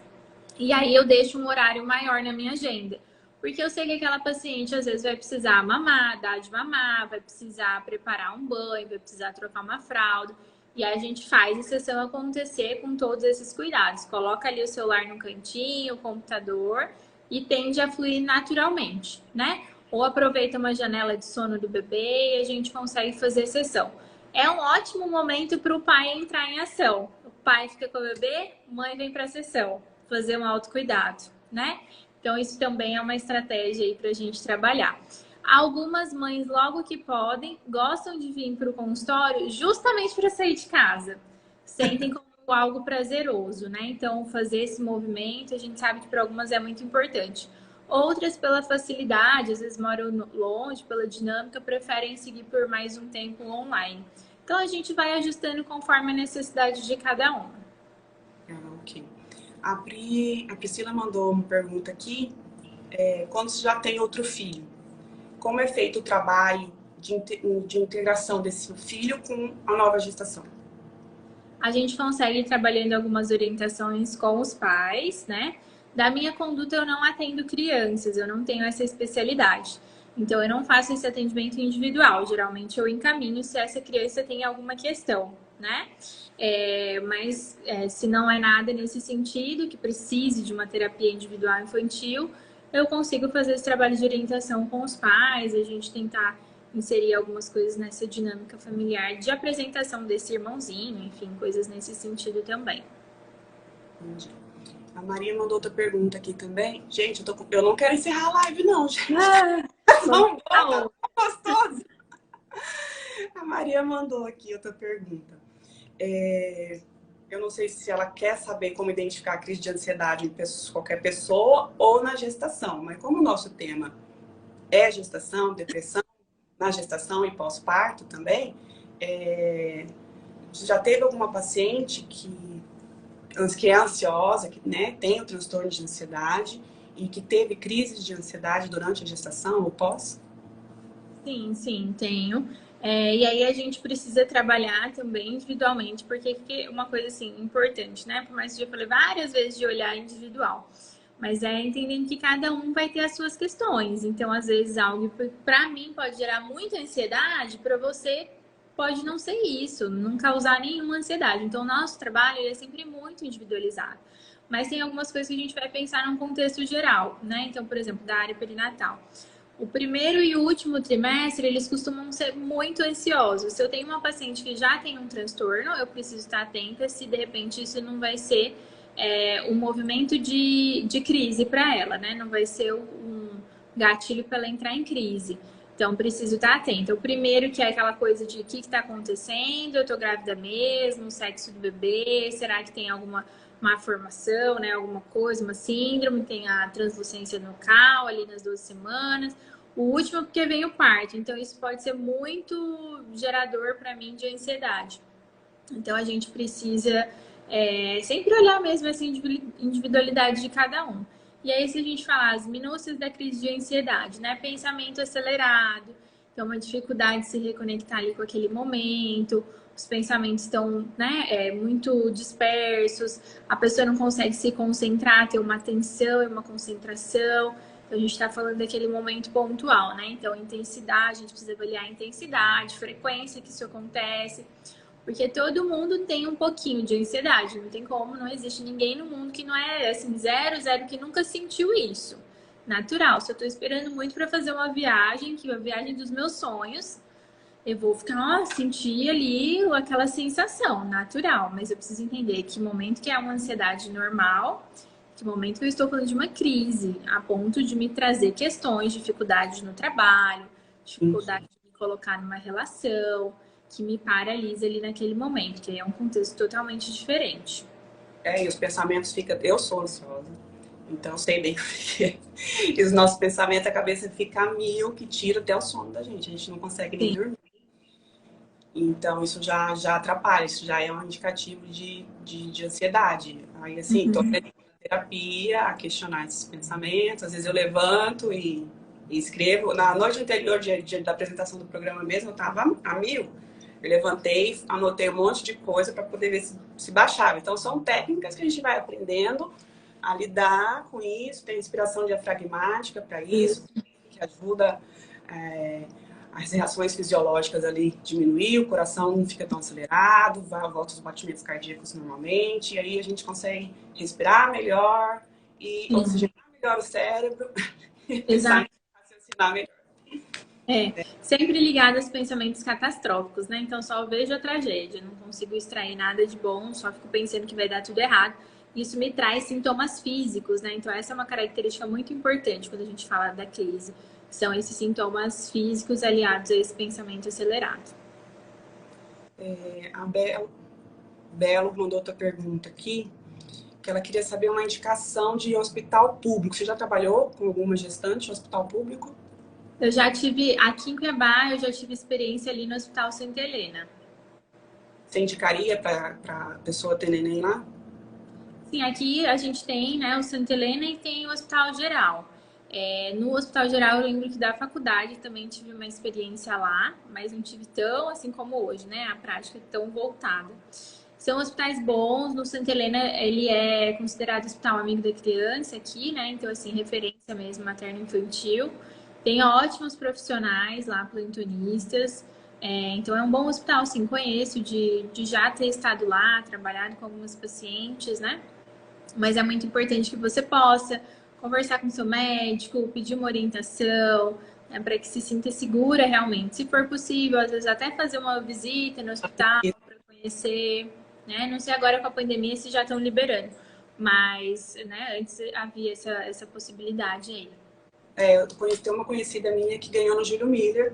e aí eu deixo um horário maior na minha agenda. Porque eu sei que aquela paciente às vezes vai precisar mamar, dar de mamar, vai precisar preparar um banho, vai precisar trocar uma fralda. E aí a gente faz a sessão acontecer com todos esses cuidados. Coloca ali o celular no cantinho, o computador e tende a fluir naturalmente, né? Ou aproveita uma janela de sono do bebê e a gente consegue fazer sessão. É um ótimo momento para o pai entrar em ação. O pai fica com o bebê, mãe vem para a sessão fazer um autocuidado, né? Então, isso também é uma estratégia aí para a gente trabalhar. Algumas mães, logo que podem, gostam de vir para o consultório justamente para sair de casa. Sentem como algo prazeroso, né? Então, fazer esse movimento, a gente sabe que para algumas é muito importante. Outras, pela facilidade, às vezes moram longe, pela dinâmica, preferem seguir por mais um tempo online. Então, a gente vai ajustando conforme a necessidade de cada uma. Ok. A Priscila mandou uma pergunta aqui. Quando você já tem outro filho, como é feito o trabalho de integração desse filho com a nova gestação? A gente consegue ir trabalhando algumas orientações com os pais, né? Da minha conduta, eu não atendo crianças, eu não tenho essa especialidade. Então, eu não faço esse atendimento individual. Geralmente, eu encaminho se essa criança tem alguma questão, né? Mas se não é nada nesse sentido, que precise de uma terapia individual infantil, eu consigo fazer esse trabalho de orientação com os pais, a gente tentar inserir algumas coisas nessa dinâmica familiar de apresentação desse irmãozinho, enfim, coisas nesse sentido também. Entendi. A Maria mandou outra pergunta aqui também. Gente, eu não quero encerrar a live, não, gente. Vamos embora, tá gostoso. A Maria mandou aqui outra pergunta. Eu não sei se ela quer saber como identificar a crise de ansiedade em qualquer pessoa ou na gestação, mas como o nosso tema é gestação, depressão, na gestação e pós-parto também, já teve alguma paciente que é ansiosa, que, né, tem o transtorno de ansiedade e que teve crises de ansiedade durante a gestação ou pós? Sim, sim, tenho. E aí a gente precisa trabalhar também individualmente, porque é uma coisa assim importante, né? Por mais que eu já falei várias vezes de olhar individual, mas é entendendo que cada um vai ter as suas questões. Então, às vezes, algo para mim pode gerar muita ansiedade, para você pode não ser isso, não causar nenhuma ansiedade. Então, o nosso trabalho é sempre muito individualizado. Mas tem algumas coisas que a gente vai pensar num contexto geral, né? Então, por exemplo, da área perinatal. O primeiro e o último trimestre, eles costumam ser muito ansiosos. Se eu tenho uma paciente que já tem um transtorno, eu preciso estar atenta se de repente isso não vai ser um movimento de crise para ela, né? Não vai ser um gatilho para ela entrar em crise. Então, preciso estar atenta. O primeiro, que é aquela coisa de o que está acontecendo, eu estou grávida mesmo, o sexo do bebê, será que tem alguma malformação, né? Alguma coisa, uma síndrome, tem a translucência nucal ali nas 12 semanas. O último, porque vem o parto. Então, isso pode ser muito gerador para mim de ansiedade. Então, a gente precisa sempre olhar mesmo essa individualidade de cada um. E aí, se a gente falar as minúcias da crise de ansiedade, né? Pensamento acelerado, então uma dificuldade de se reconectar ali com aquele momento, os pensamentos estão, né, muito dispersos, a pessoa não consegue se concentrar, ter uma atenção e uma concentração. Então, a gente está falando daquele momento pontual, né? Então, intensidade, a gente precisa avaliar a intensidade, frequência que isso acontece. Porque todo mundo tem um pouquinho de ansiedade, não tem como, não existe ninguém no mundo que não é assim, zero, que nunca sentiu isso. Natural, se eu tô esperando muito para fazer uma viagem, que é a viagem dos meus sonhos, eu vou ficar, ó, sentir ali aquela sensação natural, mas eu preciso entender que momento que é uma ansiedade normal, que momento que eu estou falando de uma crise, a ponto de me trazer questões, dificuldades no trabalho, dificuldade de me colocar numa relação, que me paralisa ali naquele momento, que aí é um contexto totalmente diferente. E os pensamentos ficam... Eu sou ansiosa, então sei bem o que é. E os nossos pensamentos, a cabeça fica a mil, que tira até o sono da gente. A gente não consegue nem dormir. Então, isso já atrapalha, isso já é um indicativo de ansiedade. Aí, assim, tô aprendendo na terapia a questionar esses pensamentos. Às vezes eu levanto e escrevo. Na noite anterior da apresentação do programa mesmo, eu tava a mil. Eu levantei, anotei um monte de coisa para poder ver se baixava. Então, são técnicas que a gente vai aprendendo a lidar com isso. Tem inspiração diafragmática para isso, que ajuda as reações fisiológicas ali diminuir, o coração não fica tão acelerado, volta os batimentos cardíacos normalmente, e aí a gente consegue respirar melhor e oxigenar melhor o cérebro. Exato. Raciocinar melhor. Sempre ligado aos pensamentos catastróficos, né? Então só vejo a tragédia, não consigo extrair nada de bom, só fico pensando que vai dar tudo errado. Isso me traz sintomas físicos, né? Então essa é uma característica muito importante quando a gente fala da crise. São esses sintomas físicos aliados a esse pensamento acelerado. A Belo mandou outra pergunta aqui, que ela queria saber uma indicação de hospital público. Você já trabalhou com alguma gestante de hospital público? Eu já tive, aqui em Cuiabá, eu já tive experiência ali no Hospital Santa Helena. Você indicaria para a pessoa ter neném lá? Sim, aqui a gente tem, né, o Santa Helena e tem o Hospital Geral. No Hospital Geral, eu lembro que da faculdade também tive uma experiência lá, mas não tive tão assim como hoje, né? A prática tão voltada. São hospitais bons. No Santa Helena, ele é considerado hospital amigo da criança aqui, né? Então, assim, referência mesmo materno-infantil. Tem ótimos profissionais lá, plantonistas. Então, é um bom hospital, sim, conheço, de já ter estado lá, trabalhado com algumas pacientes, né? Mas é muito importante que você possa conversar com seu médico, pedir uma orientação, né, para que se sinta segura realmente. Se for possível, às vezes até fazer uma visita no hospital para conhecer, né? Não sei agora com a pandemia se já estão liberando, mas, né, antes havia essa possibilidade aí. Eu tenho uma conhecida minha que ganhou no Júlio Miller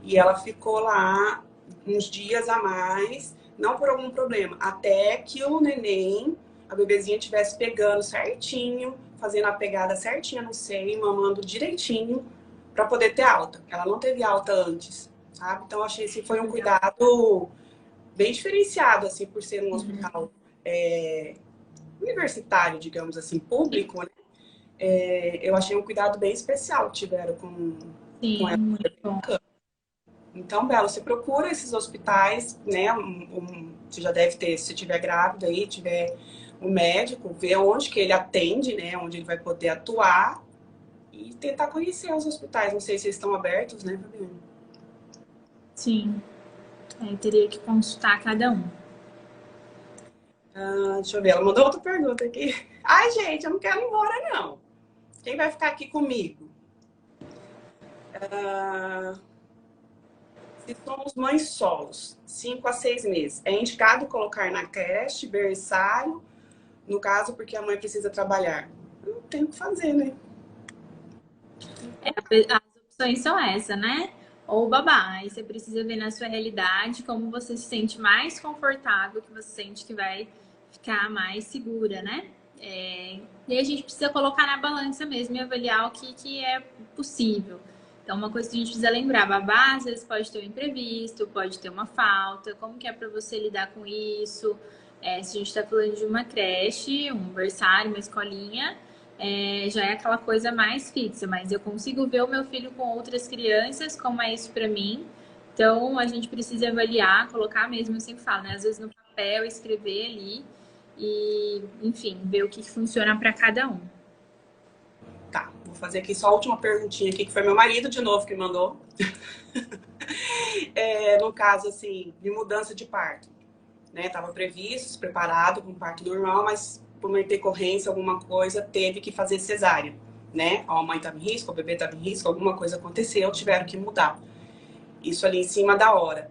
e ela ficou lá uns dias a mais, não por algum problema, até que o neném, a bebezinha, estivesse pegando certinho, fazendo a pegada certinha no seio, mamando direitinho para poder ter alta. Ela não teve alta antes, sabe? Então, achei que foi um cuidado bem diferenciado, assim, por ser um hospital universitário, digamos assim, público, né? Eu achei um cuidado bem especial que tiveram com ela. Muito bom. Então, Bela, você procura esses hospitais, né? Você já deve ter, se tiver grávida aí, tiver um médico, ver onde que ele atende, né? Onde ele vai poder atuar e tentar conhecer os hospitais. Não sei se eles estão abertos, né, Fabiana? Sim, teria que consultar cada um. Deixa eu ver, ela mandou outra pergunta aqui. Ai, gente, eu não quero ir embora, não. Quem vai ficar aqui comigo? Se somos mães solos, 5 a 6 meses, é indicado colocar na creche, berçário, no caso, porque a mãe precisa trabalhar? Não tem o que fazer, né? As opções são essas, né? Ou babá. Aí você precisa ver na sua realidade como você se sente mais confortável, que você sente que vai ficar mais segura, né? E a gente precisa colocar na balança mesmo e avaliar o que é possível. Então, uma coisa que a gente precisa lembrar, babá, às vezes pode ter um imprevisto, pode ter uma falta, como que é para você lidar com isso? Se a gente está falando de uma creche, um berçário, uma escolinha, já é aquela coisa mais fixa, mas eu consigo ver o meu filho com outras crianças, como é isso para mim. Então, a gente precisa avaliar, colocar mesmo, eu sempre falo, né? Às vezes no papel, escrever ali e, enfim, ver o que funciona para cada um. Tá, vou fazer aqui só a última perguntinha aqui, que foi meu marido de novo que mandou. No caso, assim, de mudança de parto, né? Tava previsto, preparado com parto normal, mas por uma intercorrência, alguma coisa, teve que fazer cesárea, né? A mãe estava em risco, o bebê estava em risco, alguma coisa aconteceu, tiveram que mudar. isso ali em cima da hora.